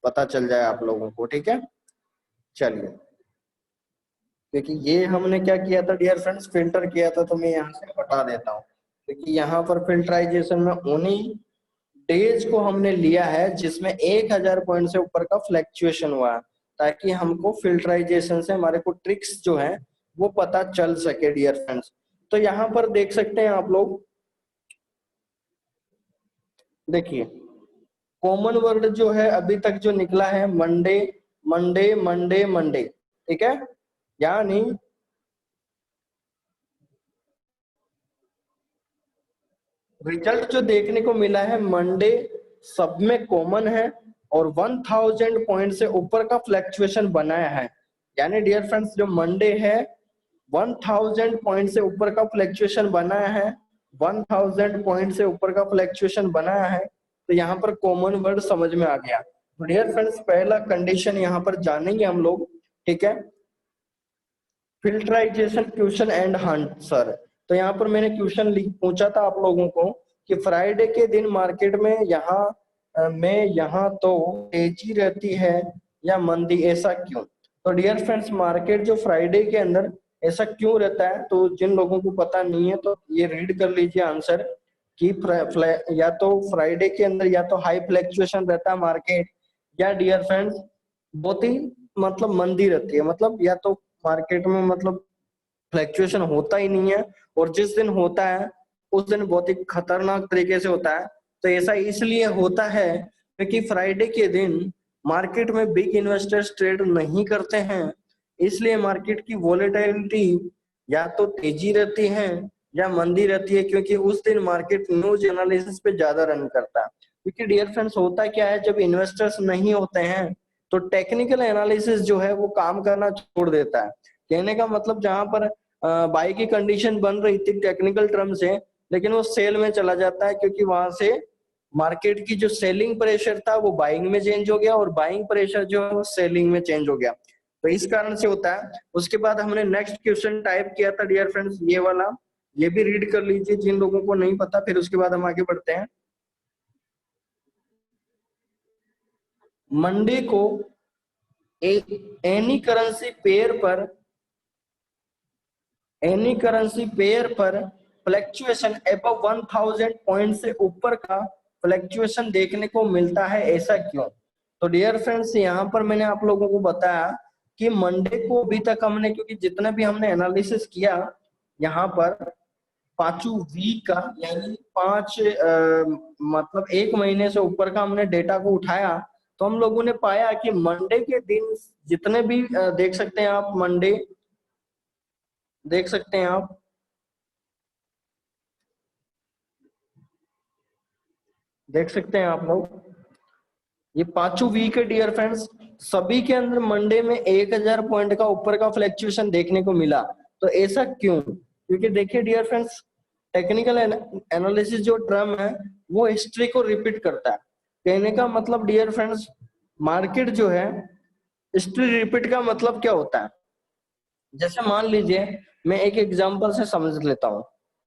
पता चल जाए आप लोगों को, ठीक है। चलिए, क्योंकि ये हमने क्या किया था डियर फ्रेंड्स, फिल्टर किया था, तो मैं यहाँ से हटा देता हूँ, क्योंकि यहाँ पर फिल्टराइजेशन में उन्हीं डेज को हमने लिया है जिसमें 1000 पॉइंट से ऊपर का फ्लैक्चुएशन हुआ है, ताकि हमको फिल्टराइजेशन से हमारे को ट्रिक्स जो है वो पता चल सके डियर फ्रेंड्स। तो यहाँ पर देख सकते हैं आप लोग, देखिए कॉमन वर्ड जो है अभी तक जो निकला है मंडे मंडे मंडे मंडे, ठीक है। यानी रिजल्ट जो देखने को मिला है मंडे सब में कॉमन है और 1000 पॉइंट से ऊपर का फ्लैक्चुएशन बनाया है। यानी डियर फ्रेंड्स जो मंडे है 1000 पॉइंट से ऊपर का फ्लैक्चुएशन बनाया है, 1000 पॉइंट से ऊपर का फ्लैक्चुएशन बनाया है, तो यहाँ पर कॉमन वर्ड समझ में आ गया। तो डियर फ्रेंड्स पहला कंडीशन यहाँ पर जानेंगे हम लोग, ठीक है। Filterization question and answer. तो यहाँ पर मैंने क्वेश्चन पूछा था आप लोगों को कि फ्राइडे के दिन मार्केट में यहाँ तो तेजी रहती है या मंदी, ऐसा क्यों? तो डियर फ्रेंड्स मार्केट जो फ्राइडे के अंदर ऐसा क्यों रहता है, तो जिन लोगों को पता नहीं है तो ये रीड कर लीजिए आंसर कि या तो फ्राइडे के अंदर या तो हाई फ्लैक्चुएशन रहता है मार्केट, या डियर फ्रेंड्स बहुत ही मतलब मंदी रहती है, मतलब या तो मार्केट में मतलब फ्लैक्चुएशन होता ही नहीं है, और जिस दिन होता है उस दिन बहुत ही खतरनाक तरीके से होता है। तो ऐसा इसलिए होता है क्योंकि फ्राइडे के दिन मार्केट में बिग इन्वेस्टर्स ट्रेड नहीं करते हैं, इसलिए मार्केट की वोलेटिलिटी या तो तेजी रहती है या मंदी रहती है, क्योंकि उस दिन मार्केट न्यूज एनालिसिस पे ज्यादा रन करता है। क्योंकि डियर फ्रेंड्स होता क्या है, जब इन्वेस्टर्स नहीं होते हैं तो टेक्निकल एनालिसिस जो है वो काम करना छोड़ देता है। कहने का मतलब जहां पर बाई की कंडीशन बन रही थी टेक्निकल टर्म से, लेकिन वो सेल में चला जाता है, क्योंकि वहां से मार्केट की जो सेलिंग प्रेशर था वो बाइंग में चेंज हो गया और बाइंग प्रेशर जो है वो सेलिंग में चेंज हो गया। तो इस कारण से होता है। उसके बाद हमने नेक्स्ट क्वेश्चन टाइप किया था डियर फ्रेंड्स ये वाला, ये भी रीड कर लीजिए जिन लोगों को नहीं पता, फिर उसके बाद हम आगे बढ़ते हैं। मंडे को एनी करेंसी पेयर पर फ्लैक्चुएशन अबव 1000 पॉइंट से ऊपर का फ्लैक्चुएशन देखने को मिलता है, ऐसा क्यों? तो डियर फ्रेंड्स यहाँ पर मैंने आप लोगों को बताया कि मंडे को अभी तक हमने, क्योंकि जितना भी हमने एनालिसिस किया यहाँ पर पांचों वीक का, यानी मतलब 1 महीने से ऊपर का हमने डेटा को उठाया, तो हम लोगों ने पाया कि मंडे के दिन जितने भी देख सकते हैं आप, मंडे देख सकते हैं आप, देख सकते हैं आप लोग, ये पांचों वीक है डियर फ्रेंड्स, सभी के अंदर मंडे में 1000 पॉइंट का ऊपर का फ्लैक्चुएशन देखने को मिला। तो ऐसा क्यों? क्योंकि देखिए डियर फ्रेंड्स टेक्निकल एनालिसिस जो टर्म है वो हिस्ट्री को रिपीट करता है। कहने का मतलब डियर फ्रेंड्स मार्केट जो है, हिस्ट्री रिपीट का मतलब क्या होता है? जैसे मान लीजिए मैं एक एग्जांपल से समझ लेता हूँ,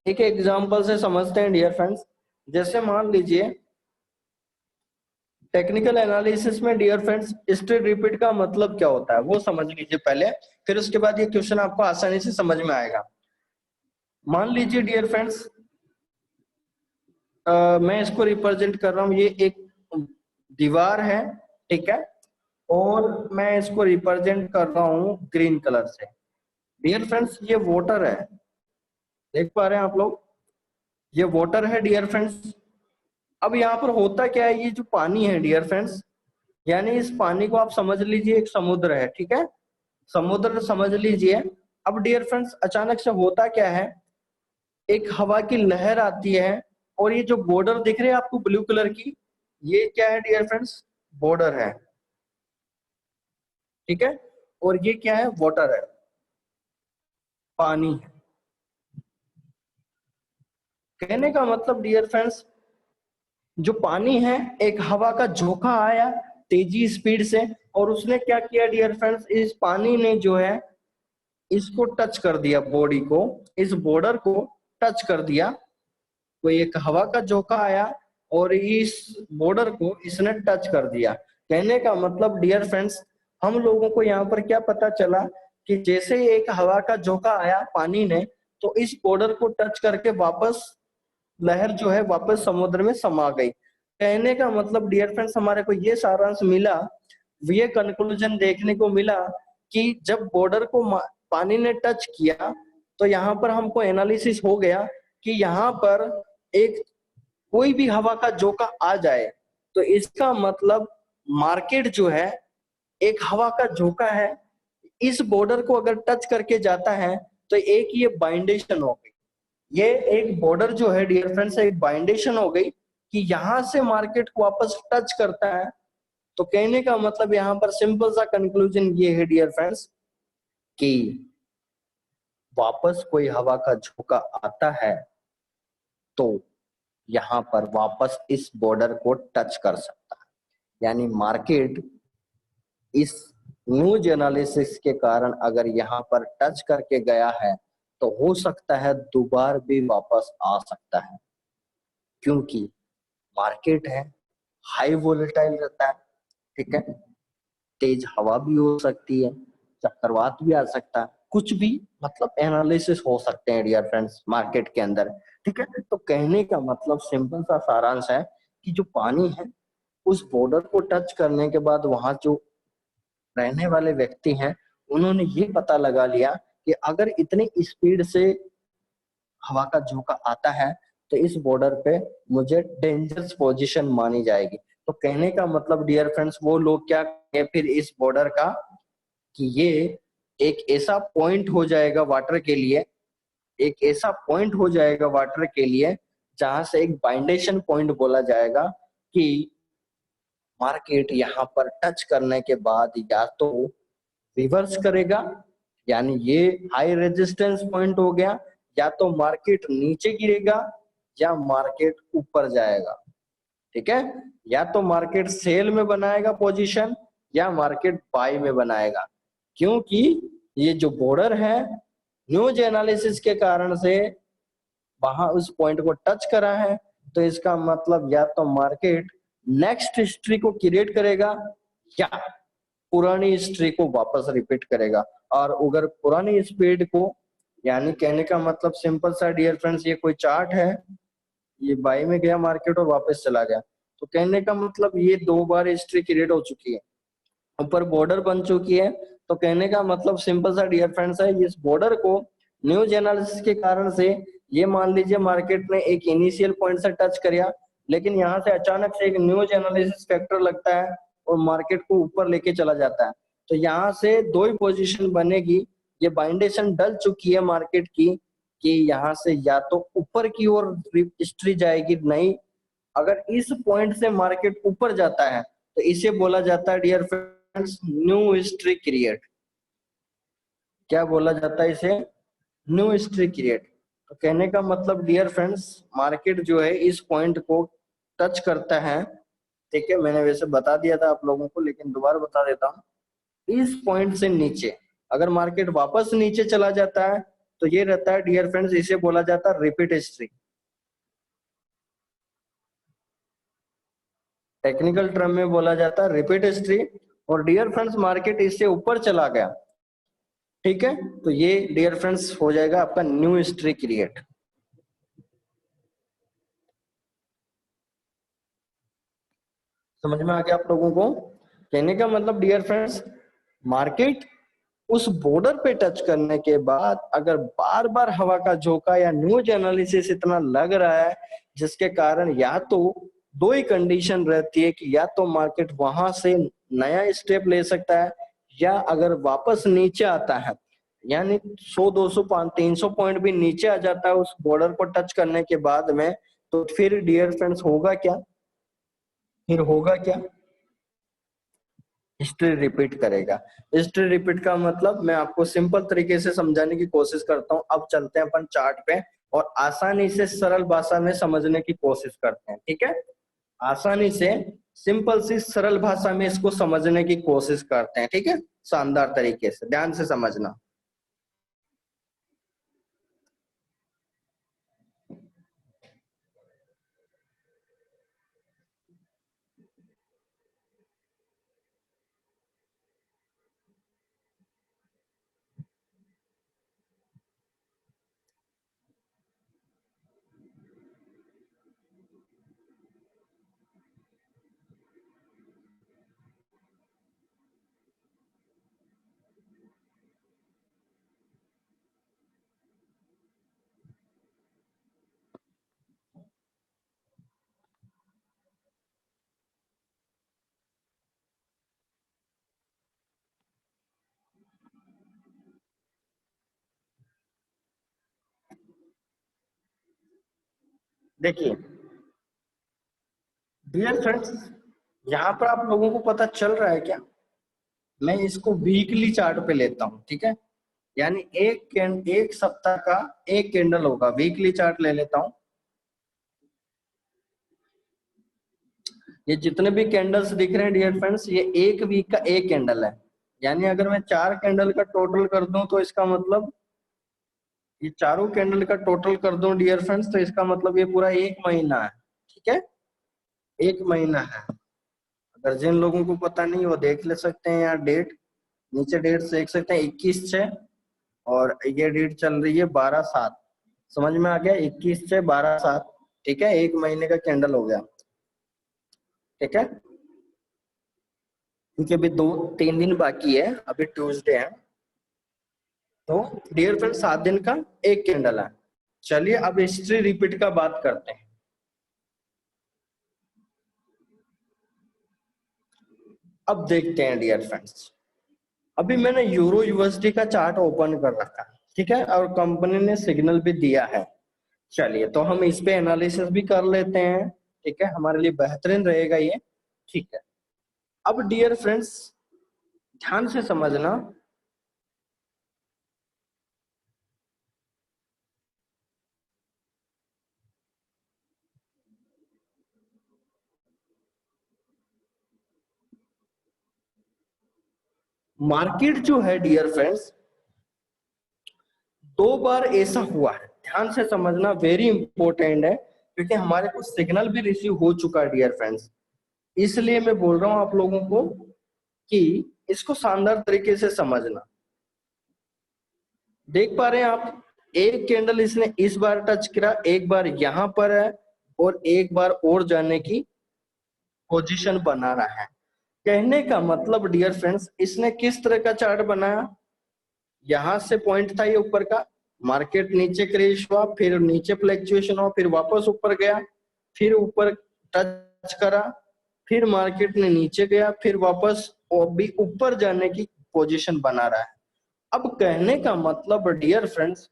एक एग्जांपल से समझते हैं डियर फ्रेंड्स। जैसे मान लीजिए टेक्निकल एनालिसिस में डियर फ्रेंड्स हिस्ट्री रिपीट का मतलब क्या होता है वो समझ लीजिए पहले, फिर उसके बाद ये क्वेश्चन आपको आसानी से समझ में आएगा। मान लीजिए डियर फ्रेंड्स मैं इसको रिप्रेजेंट कर रहा हूँ, ये एक दीवार है, ठीक है, और मैं इसको रिप्रेजेंट कर रहा हूँ ग्रीन कलर से। डियर फ्रेंड्स ये वाटर है, देख पा रहे हैं आप लोग, ये वाटर है डियर फ्रेंड्स। अब यहाँ पर होता क्या है, ये जो पानी है डियर फ्रेंड्स, यानी इस पानी को आप समझ लीजिए एक समुद्र है, ठीक है, समुद्र समझ लीजिए। अब डियर फ्रेंड्स अचानक से होता क्या है, एक हवा की लहर आती है और ये जो बॉर्डर दिख रही है आपको ब्लू कलर की, ये क्या है डियर फ्रेंड्स, बॉर्डर है, ठीक है। और ये क्या है, वाटर है, पानी। कहने का मतलब डियर फ्रेंड्स, जो पानी है, एक हवा का झोंका आया तेजी स्पीड से और उसने क्या किया डियर फ्रेंड्स, इस पानी ने जो है इसको टच कर दिया, बॉडी को, इस बॉर्डर को टच कर दिया। कोई एक हवा का झोंका आया और इस बॉर्डर को इसने टच कर दिया। कहने का मतलब डियर फ्रेंड्स, हम लोगों को यहाँ पर क्या पता चला कि जैसे ही एक हवा का झोंका आया पानी ने, तो इस बॉर्डर को टच करके वापस लहर जो है वापस समुद्र में समा गई। कहने का मतलब डियर फ्रेंड्स, हमारे को ये सारांश मिला, ये कंक्लूजन देखने को मिला कि जब बॉर्डर को पानी ने टच किया तो यहाँ पर हमको एनालिसिस हो गया कि यहाँ पर एक कोई भी हवा का झोंका आ जाए तो इसका मतलब मार्केट जो है एक हवा का झोंका है, इस बॉर्डर को अगर टच करके जाता है तो एक ये बाइंडेशन हो गई, ये एक बॉर्डर जो है डियर फ्रेंड्स एक बाइंडेशन हो गई कि यहां से मार्केट को वापस टच करता है। तो कहने का मतलब यहाँ पर सिंपल सा कंक्लूजन ये है डियर फ्रेंड्स कि वापस कोई हवा का झोंका आता है तो यहाँ पर वापस इस बॉर्डर को टच कर सकता है, यानी मार्केट इस न्यूज एनालिसिस के कारण अगर यहाँ पर टच करके गया है तो हो सकता है दोबारा भी वापस आ सकता है, क्योंकि मार्केट है, हाई वोलेटाइल रहता है, ठीक है, तेज हवा भी हो सकती है, चक्रवात भी आ सकता है, कुछ भी मतलब एनालिसिस हो सकते हैं डियर फ्रेंड्स मार्केट के अंदर, ठीक है। तो कहने का मतलब सिंपल सा सारांश है कि जो पानी है उस बॉर्डर को टच करने के बाद वहां जो रहने वाले व्यक्ति हैं उन्होंने ये पता लगा लिया कि अगर इतनी स्पीड से हवा का झोंका आता है तो इस बॉर्डर पे मुझे डेंजरस पोजीशन मानी जाएगी। तो कहने का मतलब डियर फ्रेंड्स, वो लोग क्या करेंगे फिर इस बॉर्डर का कि ये एक ऐसा पॉइंट हो जाएगा वाटर के लिए, एक ऐसा पॉइंट हो जाएगा वाटर के लिए जहां से एक बाइंडेशन पॉइंट बोला जाएगा कि मार्केट यहाँ पर टच करने के बाद या तो रिवर्स करेगा, यानी ये हाई रेजिस्टेंस पॉइंट हो गया, या तो मार्केट नीचे गिरेगा या मार्केट ऊपर जाएगा, ठीक है। या तो मार्केट सेल में बनाएगा पोजीशन या मार्केट बाय में बनाएगा, क्योंकि ये जो बॉर्डर है न्यूज एनालिसिस के कारण से वहां उस पॉइंट को टच करा है, तो इसका मतलब या तो मार्केट नेक्स्ट हिस्ट्री को क्रिएट करेगा या पुरानी हिस्ट्री को वापस रिपीट करेगा। और अगर पुरानी स्पीड को, यानी कहने का मतलब सिंपल सा डियर फ्रेंड्स, ये कोई चार्ट है, ये बाई में गया मार्केट और वापस चला गया, तो कहने का मतलब ये 2 बार हिस्ट्री क्रिएट हो चुकी है, ऊपर बॉर्डर बन चुकी है। तो कहने का मतलब सिंपल सा डियर फ्रेंड्स है, इस बॉर्डर को न्यूज एनालिसिस के कारण से ये मान लीजिए मार्केट ने एक इनिशियल पॉइंट से टच किया, लेकिन यहाँ से अचानक से एक न्यूज एनालिसिस फैक्टर लगता है और मार्केट को ऊपर लेके चला जाता है। तो यहाँ से 2 ही पोजीशन बनेगी, ये बाइंडेशन डल चुकी है मार्केट की कि यहाँ से या तो ऊपर की ओर हिस्ट्री जाएगी, नहीं अगर इस पॉइंट से मार्केट ऊपर जाता है तो इसे बोला जाता है dear friends new history create. क्या बोला जाता है इसे? New history create. तो कहने का मतलब डियर फ्रेंड्स, मार्केट जो है इस पॉइंट को टच करता है, ठीक है, मैंने वैसे बता दिया था आप लोगों को लेकिन दोबारा बता देता हूँ। इस पॉइंट से नीचे अगर मार्केट वापस नीचे चला जाता है तो ये रहता है डियर फ्रेंड्स, इसे बोला जाता है रिपीट हिस्ट्री। टेक्निकल टर्म में बोला जाता है रिपीट हिस्ट्री। और डियर फ्रेंड्स मार्केट इससे ऊपर चला गया, ठीक है, तो ये डियर फ्रेंड्स हो जाएगा आपका न्यू हिस्ट्री क्रिएट। समझ में आ गया आप लोगों को? कहने का मतलब डियर फ्रेंड्स, मार्केट उस बॉर्डर पे टच करने के बाद अगर बार बार हवा का झोंका या न्यूज एनालिसिस इतना लग रहा है जिसके कारण या तो 2 ही कंडीशन रहती है कि या तो मार्केट वहां से नया स्टेप ले सकता है, या अगर वापस नीचे आता है यानी 100 200 300 पॉइंट भी नीचे आ जाता है उस बॉर्डर को टच करने के बाद में, तो फिर डियर फ्रेंड्स होगा क्या, फिर होगा क्या, हिस्ट्री रिपीट करेगा। हिस्ट्री रिपीट का मतलब मैं आपको सिंपल तरीके से समझाने की कोशिश करता हूं। अब चलते हैं अपन चार्ट पे और आसानी से सरल भाषा में समझने की कोशिश करते हैं, ठीक है। आसानी से सिंपल सी सरल भाषा में इसको समझने की कोशिश करते हैं, ठीक है, शानदार तरीके से ध्यान से समझना। देखिए डियर फ्रेंड्स, यहाँ पर आप लोगों को पता चल रहा है क्या, मैं इसको वीकली चार्ट पे लेता हूँ, ठीक है। यानी एक सप्ताह का एक कैंडल होगा, वीकली चार्ट ले लेता हूँ। ये जितने भी कैंडल्स दिख रहे हैं डियर फ्रेंड्स, ये एक वीक का एक कैंडल है। यानी अगर मैं 4 कैंडल का टोटल कर दूं तो इसका मतलब, ये चारों कैंडल का टोटल कर दूं डियर फ्रेंड्स, तो इसका मतलब ये पूरा एक महीना है, ठीक है, एक महीना है। अगर जिन लोगों को पता नहीं वो देख ले सकते हैं यहाँ डेट, नीचे डेट देख सकते हैं 21/6, और ये डेट चल रही है 12/7। समझ में आ गया, 21/6 12/7, ठीक है, एक महीने का कैंडल हो गया, ठीक है। क्योंकि अभी 2 3 दिन बाकी है, अभी ट्यूसडे है, तो डियर फ्रेंड 7 दिन का एक कैंडल है। चलिए अब हिस्ट्री रिपीट का बात करते हैं। अब देखते हैं डियर फ्रेंड्स, अभी मैंने यूरो यूएसडी का चार्ट ओपन कर रखा है, ठीक है, और कंपनी ने सिग्नल भी दिया है। चलिए तो हम इस पे एनालिसिस भी कर लेते हैं, ठीक है, हमारे लिए बेहतरीन रहेगा ये, ठीक है। अब डियर फ्रेंड्स ध्यान से समझना, मार्केट जो है डियर फ्रेंड्स, 2 बार ऐसा हुआ है, ध्यान से समझना, वेरी इंपॉर्टेंट है, क्योंकि हमारे को सिग्नल भी रिसीव हो चुका है डियर फ्रेंड्स। इसलिए मैं बोल रहा हूं आप लोगों को कि इसको शानदार तरीके से समझना। देख पा रहे हैं आप, एक कैंडल इसने इस बार टच करा, एक बार यहां पर है, और एक बार और जाने की पोजीशन बना रहा है। कहने का मतलब डियर फ्रेंड्स, इसने किस तरह का चार्ट बनाया, यहां से पॉइंट था ये ऊपर का, मार्केट नीचे क्रैश हुआ, फिर नीचे फ्लक्चुएशन हुआ, फिर वापस ऊपर गया, फिर ऊपर टच करा, फिर मार्केट ने नीचे गया, फिर वापस और भी ऊपर जाने की पोजीशन बना रहा है। अब कहने का मतलब डियर फ्रेंड्स,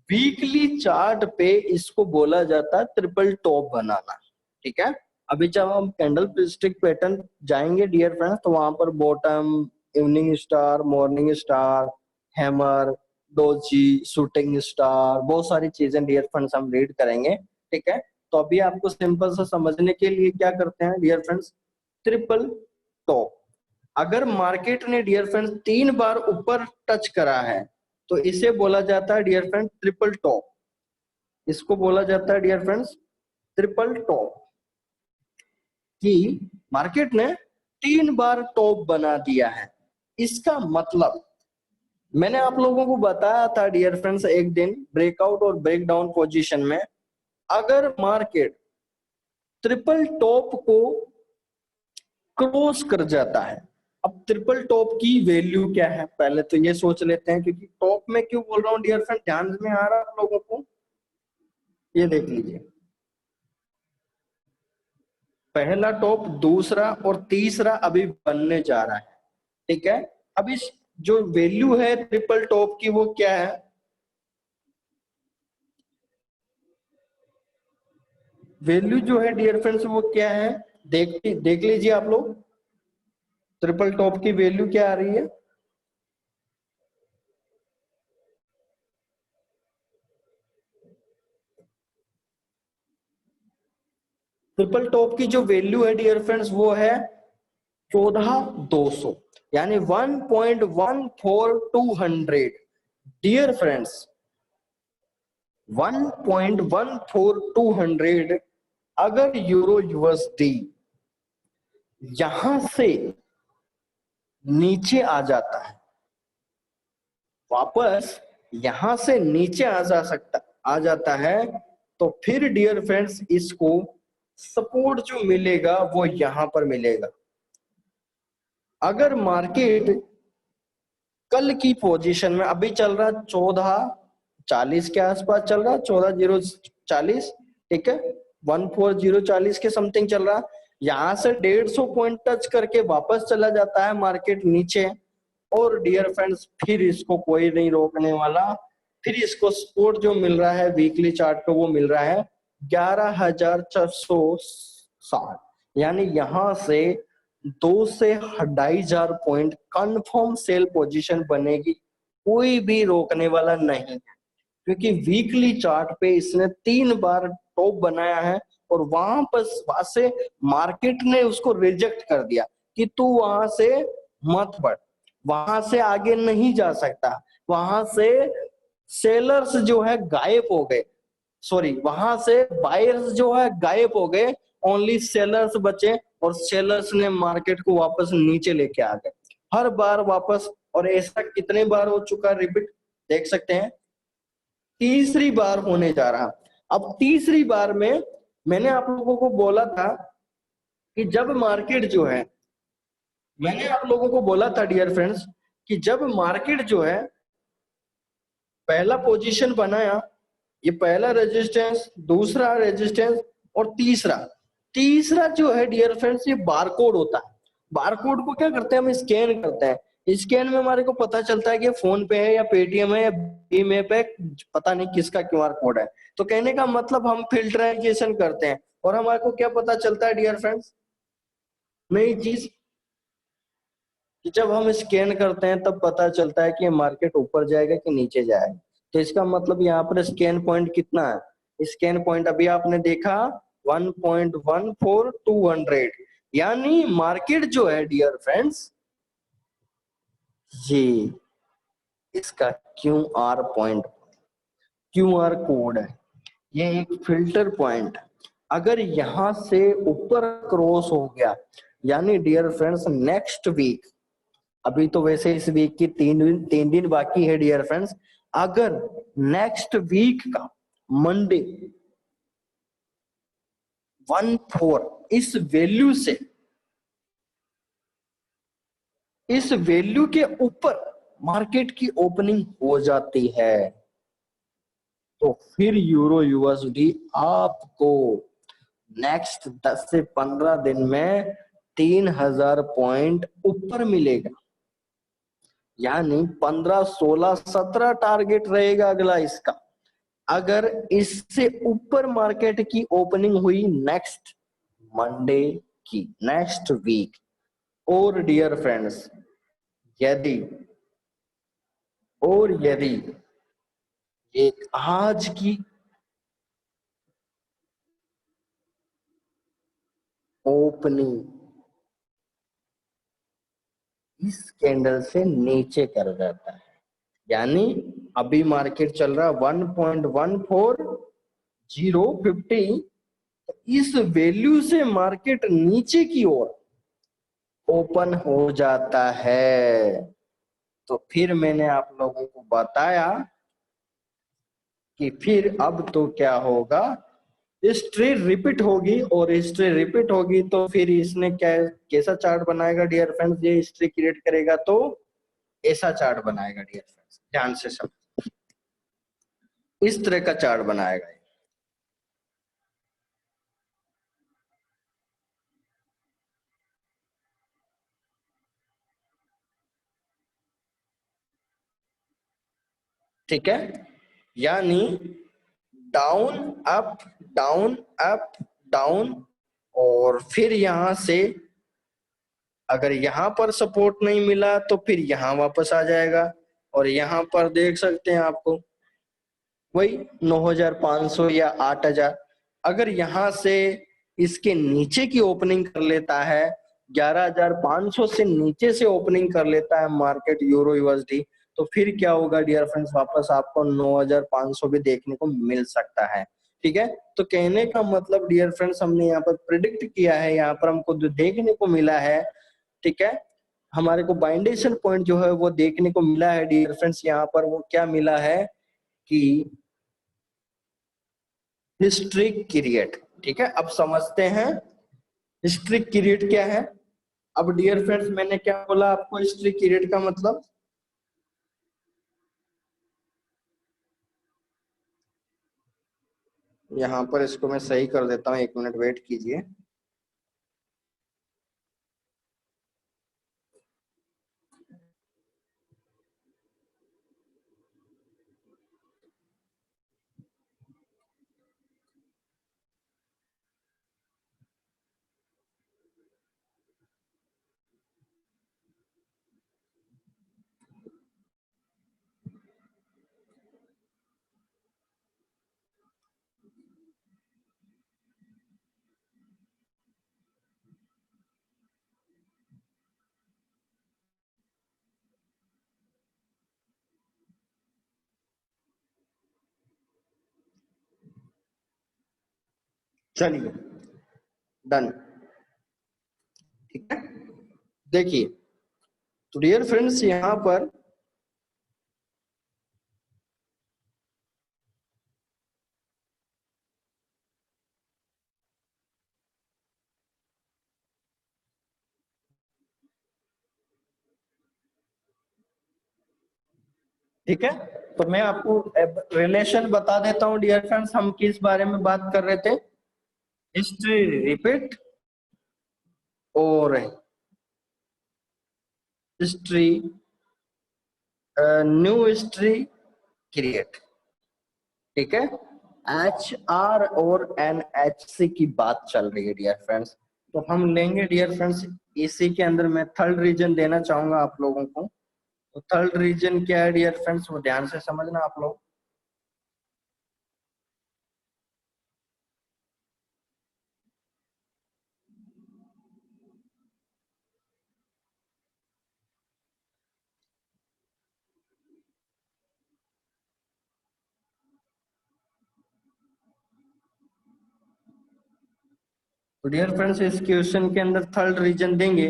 वीकली चार्ट पे इसको बोला जाता है ट्रिपल टॉप बनाना, ठीक है। अभी जब हम कैंडल स्टिक पैटर्न जाएंगे डियर फ्रेंड्स, तो वहां पर bottom, evening star, morning star, hammer, doji, shooting star, बहुत सारी चीजें डियर फ्रेंड्स हम रीड करेंगे, ठीक है। तो अभी आपको सिंपल सा समझने के लिए क्या करते हैं डियर फ्रेंड्स, ट्रिपल टॉप। अगर मार्केट ने डियर फ्रेंड्स 3 बार ऊपर टच करा है, तो इसे बोला जाता है डियर फ्रेंड्स ट्रिपल टॉप। इसको बोला जाता है डियर फ्रेंड्स ट्रिपल टॉप, कि मार्केट ने 3 बार टॉप बना दिया है। इसका मतलब मैंने आप लोगों को बताया था डियर फ्रेंड्स एक दिन, ब्रेकआउट और ब्रेकडाउन पोजीशन में अगर मार्केट ट्रिपल टॉप को क्रॉस कर जाता है, अब ट्रिपल टॉप की वैल्यू क्या है पहले तो ये सोच लेते हैं, क्योंकि टॉप में क्यों बोल रहा हूँ डियर फ्रेंड, ध्यान में आ रहा है आप लोगों को, ये देख लीजिए, पहला टॉप, दूसरा और तीसरा अभी बनने जा रहा है, ठीक है। अब इस जो वैल्यू है ट्रिपल टॉप की वो क्या है? वैल्यू जो है डियर फ्रेंड्स वो क्या है? देख लीजिए आप लोग, ट्रिपल टॉप की वैल्यू क्या आ रही है? ट्रिपल टॉप की जो वैल्यू है डियर फ्रेंड्स वो है 14,200, यानी 1.14200। डियर फ्रेंड्स 1.14200 अगर यूरो यूएसडी यहां से नीचे आ जाता है, वापस यहां से नीचे आ जाता है, तो फिर डियर फ्रेंड्स इसको सपोर्ट जो मिलेगा वो यहां पर मिलेगा। अगर मार्केट कल की पोजीशन में अभी चल रहा 1440 के आसपास चल रहा, 14,040, ठीक है, 14,040 के समथिंग चल रहा, यहां से 150 पॉइंट टच करके वापस चला जाता है मार्केट नीचे, और डियर फ्रेंड्स फिर इसको कोई नहीं रोकने वाला। फिर इसको सपोर्ट जो मिल रहा है वीकली चार्ट पे वो मिल रहा है 11,460, यानी यहां से 2 से 2,500 पॉइंट कंफर्म सेल पोजीशन बनेगी, कोई भी रोकने वाला नहीं है, क्योंकि वीकली चार्ट पे इसने 3 बार टॉप बनाया है और वहां से मार्केट ने उसको रिजेक्ट कर दिया कि तू वहां से मत बढ़, वहां से आगे नहीं जा सकता, वहां से सेलर्स जो है गायब हो गए, सॉरी वहां से बायर्स जो है गायब हो गए, ओनली सेलर्स बचे, और सेलर्स ने मार्केट को वापस नीचे लेके आ गए हर बार वापस। और ऐसा कितने बार हो चुका, रिपीट देख सकते हैं, तीसरी बार होने जा रहा। अब तीसरी बार में मैंने आप लोगों को बोला था कि जब मार्केट जो है, मैंने आप लोगों को बोला था डियर फ्रेंड्स कि जब मार्केट जो है पहला पोजीशन बनाया, ये पहला रेजिस्टेंस, दूसरा रेजिस्टेंस और तीसरा, तीसरा जो है डियर फ्रेंड्स ये बारकोड होता है। बारकोड को क्या करते हैं, हम स्कैन करते हैं, स्कैन में हमारे को पता चलता है कि फोन पे है या पेटीएम है या भीम ऐप है, पता नहीं किसका क्यूआर कोड है। तो कहने का मतलब हम फिल्टराइजेशन करते हैं और हमारे को क्या पता चलता है डियर फ्रेंड्स, नई चीज, कि जब हम स्कैन करते हैं तब पता चलता है कि मार्केट ऊपर जाएगा कि नीचे जाएगा। तो इसका मतलब यहाँ पर स्कैन पॉइंट कितना है, स्कैन पॉइंट अभी आपने देखा 1.14200, यानी मार्केट जो है डियर फ्रेंड्स ये इसका क्यूआर पॉइंट, क्यूआर कोड है, ये एक फिल्टर पॉइंट, अगर यहां से ऊपर क्रॉस हो गया, यानी डियर फ्रेंड्स नेक्स्ट वीक, अभी तो वैसे इस वीक की 3 दिन बाकी है डियर फ्रेंड्स, अगर नेक्स्ट वीक का मंडे 14 इस वैल्यू के ऊपर मार्केट की ओपनिंग हो जाती है, तो फिर यूरो यूएसडी आपको नेक्स्ट 10 से 15 दिन में 3,000 पॉइंट ऊपर मिलेगा, यानी 15, 16, 17 टारगेट रहेगा अगला इसका। अगर इससे ऊपर मार्केट की ओपनिंग हुई नेक्स्ट मंडे की, नेक्स्ट वीक, और डियर फ्रेंड्स यदि यदि एक आज की ओपनिंग इस कैंडल से नीचे कर जाता है, यानी अभी मार्केट चल रहा 1.14050, इस वैल्यू से मार्केट नीचे की ओर ओपन हो जाता है, तो फिर मैंने आप लोगों को बताया कि फिर अब तो क्या होगा, हिस्ट्री रिपीट होगी, और हिस्ट्री रिपीट होगी तो फिर इसने क्या कैसा चार्ट बनाएगा डियर फ्रेंड्स, ये हिस्ट्री क्रिएट करेगा तो ऐसा चार्ट बनाएगा डियर फ्रेंड्स, ध्यान से समझ, इस तरह का चार्ट बनाएगा। ठीक है, यानी down up down up down, और फिर यहां से अगर यहां पर सपोर्ट नहीं मिला तो फिर यहां वापस आ जाएगा, और यहां पर देख सकते हैं आपको वही 9,500 या 8,000। अगर यहां से इसके नीचे की ओपनिंग कर लेता है, 11,500 से नीचे से ओपनिंग कर लेता है मार्केट यूरो यूएसडी, तो फिर क्या होगा डियर फ्रेंड्स, वापस आपको 9,500 भी देखने को मिल सकता है। ठीक है, तो कहने का मतलब डियर फ्रेंड्स, हमने यहाँ पर प्रिडिक्ट किया है, यहाँ पर हमको जो देखने को मिला है, ठीक है, हमारे को बाइंडेशन पॉइंट जो है वो देखने को मिला है डियर फ्रेंड्स। यहाँ पर वो क्या मिला है कि हिस्ट्री पीरियड। ठीक है, अब समझते हैं हिस्ट्री पीरियड क्या है। अब डियर फ्रेंड्स, मैंने क्या बोला आपको, हिस्ट्री पीरियड का मतलब, यहां पर इसको मैं सही कर देता हूं, 1 मिनट वेट कीजिए। चलिए, डन। ठीक है, देखिए, तो डियर फ्रेंड्स यहां पर ठीक है, तो मैं आपको रिलेशन बता देता हूं डियर फ्रेंड्स, हम किस बारे में बात कर रहे थे। हिस्ट्री रिपीट और हिस्ट्री न्यू हिस्ट्री क्रिएट। ठीक है, HR और NHC की बात चल रही है डियर फ्रेंड्स, तो हम लेंगे डियर फ्रेंड्स, इसी के अंदर मैं थर्ड रीजन देना चाहूंगा आप लोगों को। तो थर्ड रीजन क्या है डियर फ्रेंड्स, वो ध्यान से समझना आप लोग। तो डियर फ्रेंड्स, इस क्वेश्चन के अंदर थर्ड रीजन देंगे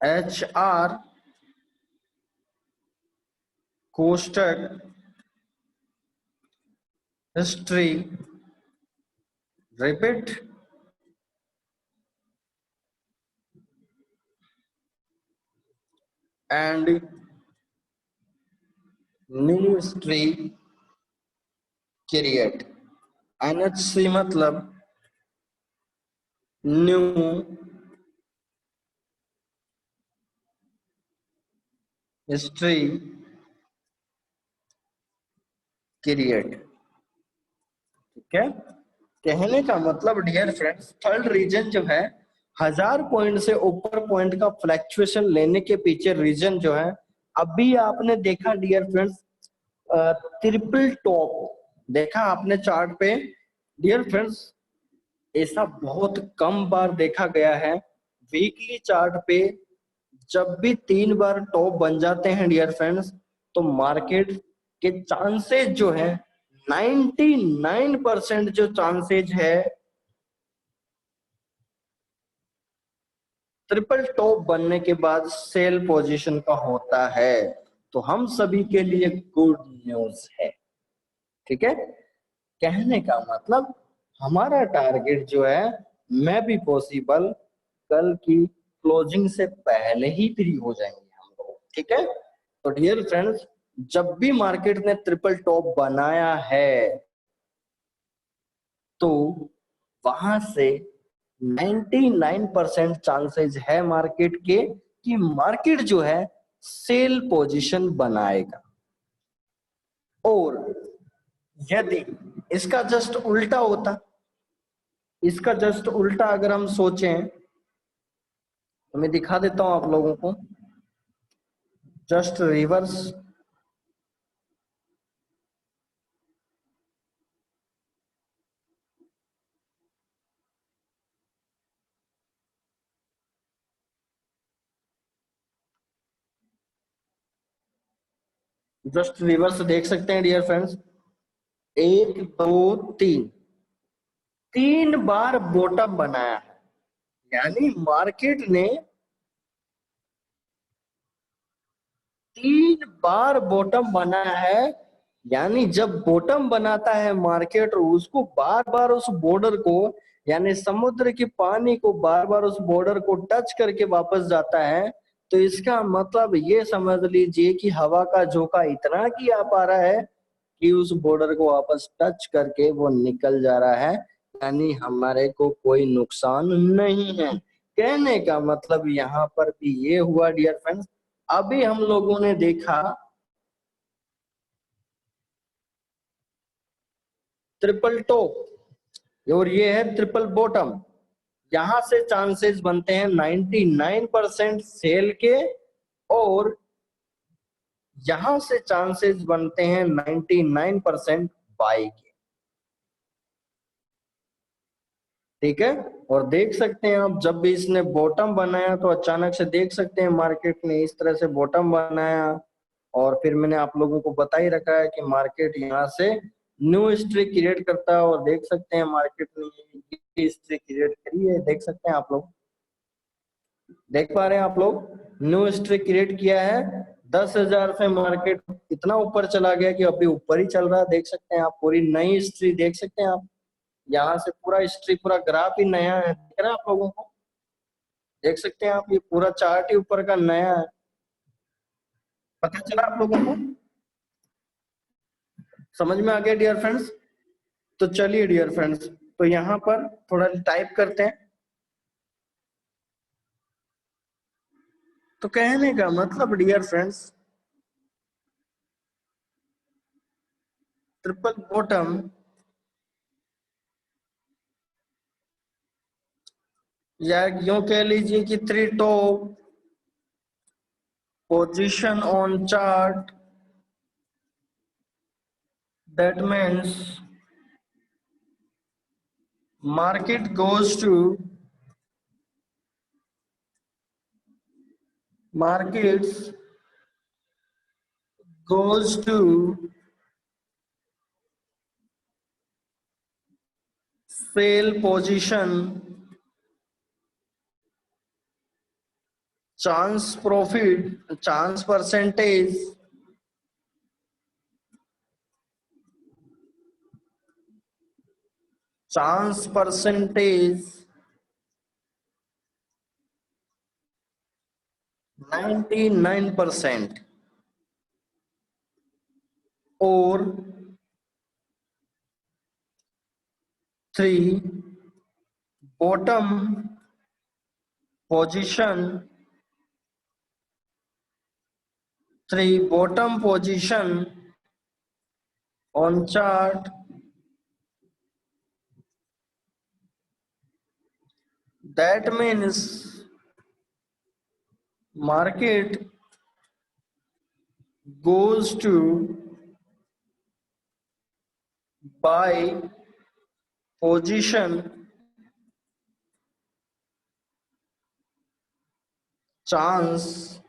HR कोष्टक history repeat and new history create. NHC मतलब न्यू हिस्ट्री क्रिएट। ठीक है, कहने का मतलब डियर फ्रेंड्स, थर्ड रीजन जो है, 1,000 पॉइंट से ऊपर पॉइंट का फ्लैक्चुएशन लेने के पीछे रीजन जो है, अभी आपने देखा डियर फ्रेंड्स, ट्रिपल टॉप देखा आपने चार्ट पे डियर फ्रेंड्स, ऐसा बहुत कम बार देखा गया है। वीकली चार्ट पे जब भी 3 बार टॉप बन जाते हैं डियर फ्रेंड्स, तो मार्केट के चांसेस जो है, 99% जो चांसेस है ट्रिपल टॉप बनने के बाद सेल पोजीशन का होता है। तो हम सभी के लिए गुड न्यूज है। ठीक है, कहने का मतलब हमारा टारगेट जो है, मैं भी पॉसिबल कल की क्लोजिंग से पहले ही फ्री हो जाएंगे हम लोग। ठीक है, तो डियर फ्रेंड्स, जब भी मार्केट ने ट्रिपल टॉप बनाया है, तो वहां से 99% चांसेस है मार्केट के कि मार्केट जो है सेल पोजीशन बनाएगा। और यदि इसका जस्ट उल्टा होता, इसका जस्ट उल्टा अगर हम सोचें तो मैं दिखा देता हूं आप लोगों को, जस्ट रिवर्स। जस्ट रिवर्स देख सकते हैं डियर फ्रेंड्स, 1 2 3, 3 बार बॉटम बनाया है, यानी मार्केट ने 3 बार बॉटम बनाया है। यानी जब बॉटम बनाता है मार्केट और उसको बार बार उस बॉर्डर को, यानी समुद्र के पानी को बार बार उस बॉर्डर को टच करके वापस जाता है, तो इसका मतलब ये समझ लीजिए कि हवा का झोंका इतना किया पा रहा है कि उस बॉर्डर को वापस टच करके वो निकल जा रहा है, यानी हमारे को कोई नुकसान नहीं है। कहने का मतलब यहाँ पर भी ये हुआ डियर फ्रेंड्स, अभी हम लोगों ने देखा ट्रिपल टॉप और ये है ट्रिपल बॉटम। यहां से चांसेस बनते हैं 99% सेल के, और यहां से चांसेस बनते हैं 99% बाई के। ठीक है, और देख सकते हैं आप जब भी इसने बॉटम बनाया तो अचानक से देख सकते हैं मार्केट ने इस तरह से बॉटम बनाया, और फिर मैंने आप लोगों को बता ही रखा है कि मार्केट यहाँ से न्यू हिस्ट्री क्रिएट करता है, और देख सकते हैं मार्केट ने हिस्ट्री क्रिएट करी है। देख सकते हैं आप लोग, देख पा रहे हैं आप लोग, न्यू हिस्ट्री क्रिएट किया है। 10,000 से मार्केट इतना ऊपर चला गया कि अभी ऊपर ही चल रहा है। देख सकते हैं आप, पूरी नई हिस्ट्री देख सकते हैं आप, यहाँ से पूरा हिस्ट्री, पूरा ग्राफ ही नया है, दिख रहा है आप लोगों को, देख सकते हैं आप, ये पूरा चार्ट ही ऊपर का नया है। पता चला आप लोगों को, समझ में आ गया डियर फ्रेंड्स? तो चलिए डियर फ्रेंड्स, तो यहाँ पर थोड़ा टाइप करते हैं। तो कहने का मतलब डियर फ्रेंड्स, ट्रिपल बॉटम या यूं कह लीजिए कि 3 top position on chart, that means market goes to markets goes to sell position, chance profit, chance percentage, chance percentage 99%, और 3 bottom position, 3 bottom position on chart, that means market goes to buy position, chance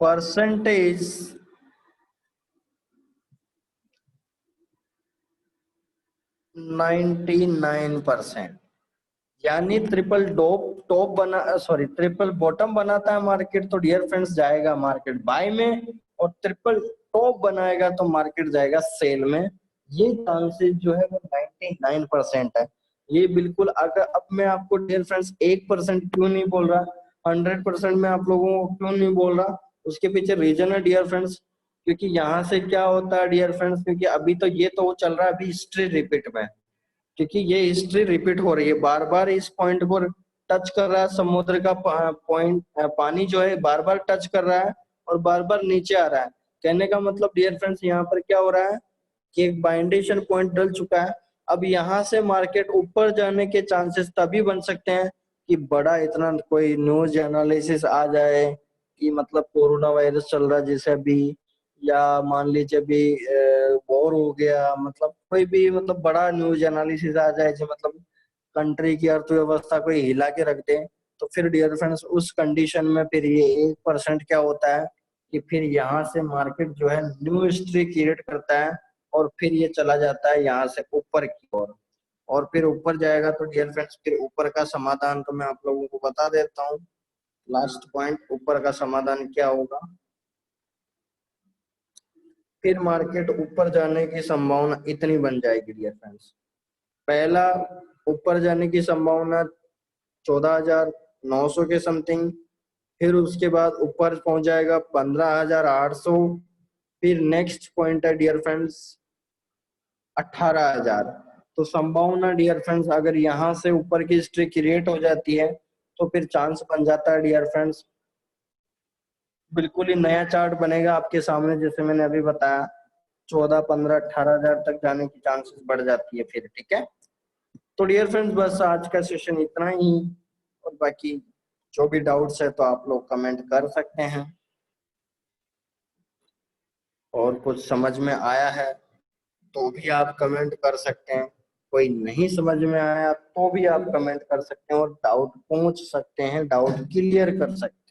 percentage 99%। यानी triple top top बना, sorry triple bottom बनाता है market तो dear friends जाएगा market bye में, और triple top बनाएगा तो मार्केट जाएगा सेल में। ये चांसेस जो है वो 99% है। ये बिल्कुल, अगर अब मैं आपको डियर फ्रेंड्स 1% क्यों नहीं बोल रहा, 100% मैं आप लोगों को क्यों नहीं बोल रहा, उसके पीछे रीजन है डियर फ्रेंड्स। क्योंकि यहाँ से क्या होता है डियर फ्रेंड्स, क्योंकि अभी तो ये तो चल रहा है अभी हिस्ट्री रिपीट में, क्योंकि ये हिस्ट्री रिपीट हो रही है, बार बार इस पॉइंट को टच कर रहा है, समुद्र का पॉइंट पानी जो है बार बार टच कर रहा है और बार बार नीचे आ रहा है। कहने का मतलब डियर फ्रेंड्स यहाँ पर क्या हो रहा है कि एक बाइंडेशन पॉइंट डल चुका है। अब यहाँ से मार्केट ऊपर जाने के चांसेस तभी बन सकते हैं कि बड़ा इतना कोई न्यूज एनालिसिस आ जाए कि मतलब कोरोना वायरस चल रहा है जैसे अभी, या मान लीजिए अभी वॉर हो गया, मतलब कोई भी मतलब बड़ा न्यूज एनालिसिस आ जाए जो मतलब कंट्री की अर्थव्यवस्था को ही हिला के रख दे। तो फिर डियर फ्रेंड्स उस कंडीशन में फिर ये 1% क्या होता है कि फिर यहाँ से मार्केट जो है न्यू हिस्ट्री क्रिएट करता है और फिर ये चला जाता है यहाँ से ऊपर की ओर। और फिर ऊपर जाएगा तो डियर फ्रेंड्स फिर ऊपर का समाधान तो मैं आप लोगों को बता देता हूँ। लास्ट पॉइंट, ऊपर का समाधान क्या होगा। फिर मार्केट ऊपर जाने की संभावना इतनी बन जाएगी डियर फ्रेंड्स। पहला, ऊपर जाने की संभावना 14,900 के समथिंग। फिर उसके बाद ऊपर पहुंच जाएगा 15,800। फिर नेक्स्ट पॉइंट है डियर फ्रेंड्स 18,000। तो संभावना डियर फ्रेंड्स अगर यहाँ से ऊपर की हिस्ट्री क्रिएट हो जाती है तो फिर चांस बन जाता है डियर फ्रेंड्स, बिल्कुल ही नया चार्ट बनेगा आपके सामने जैसे मैंने अभी बताया। 14, 15, 18,000 तक जाने की चांसेस बढ़ जाती है फिर। ठीक है, तो डियर फ्रेंड्स बस आज का सेशन इतना ही, और बाकी जो भी डाउट्स है तो आप लोग कमेंट कर सकते हैं। और कुछ समझ में आया है तो भी आप कमेंट कर सकते हैं, कोई नहीं समझ में आया तो भी आप कमेंट कर सकते हैं और डाउट पूछ सकते हैं, डाउट क्लियर कर सकते हैं।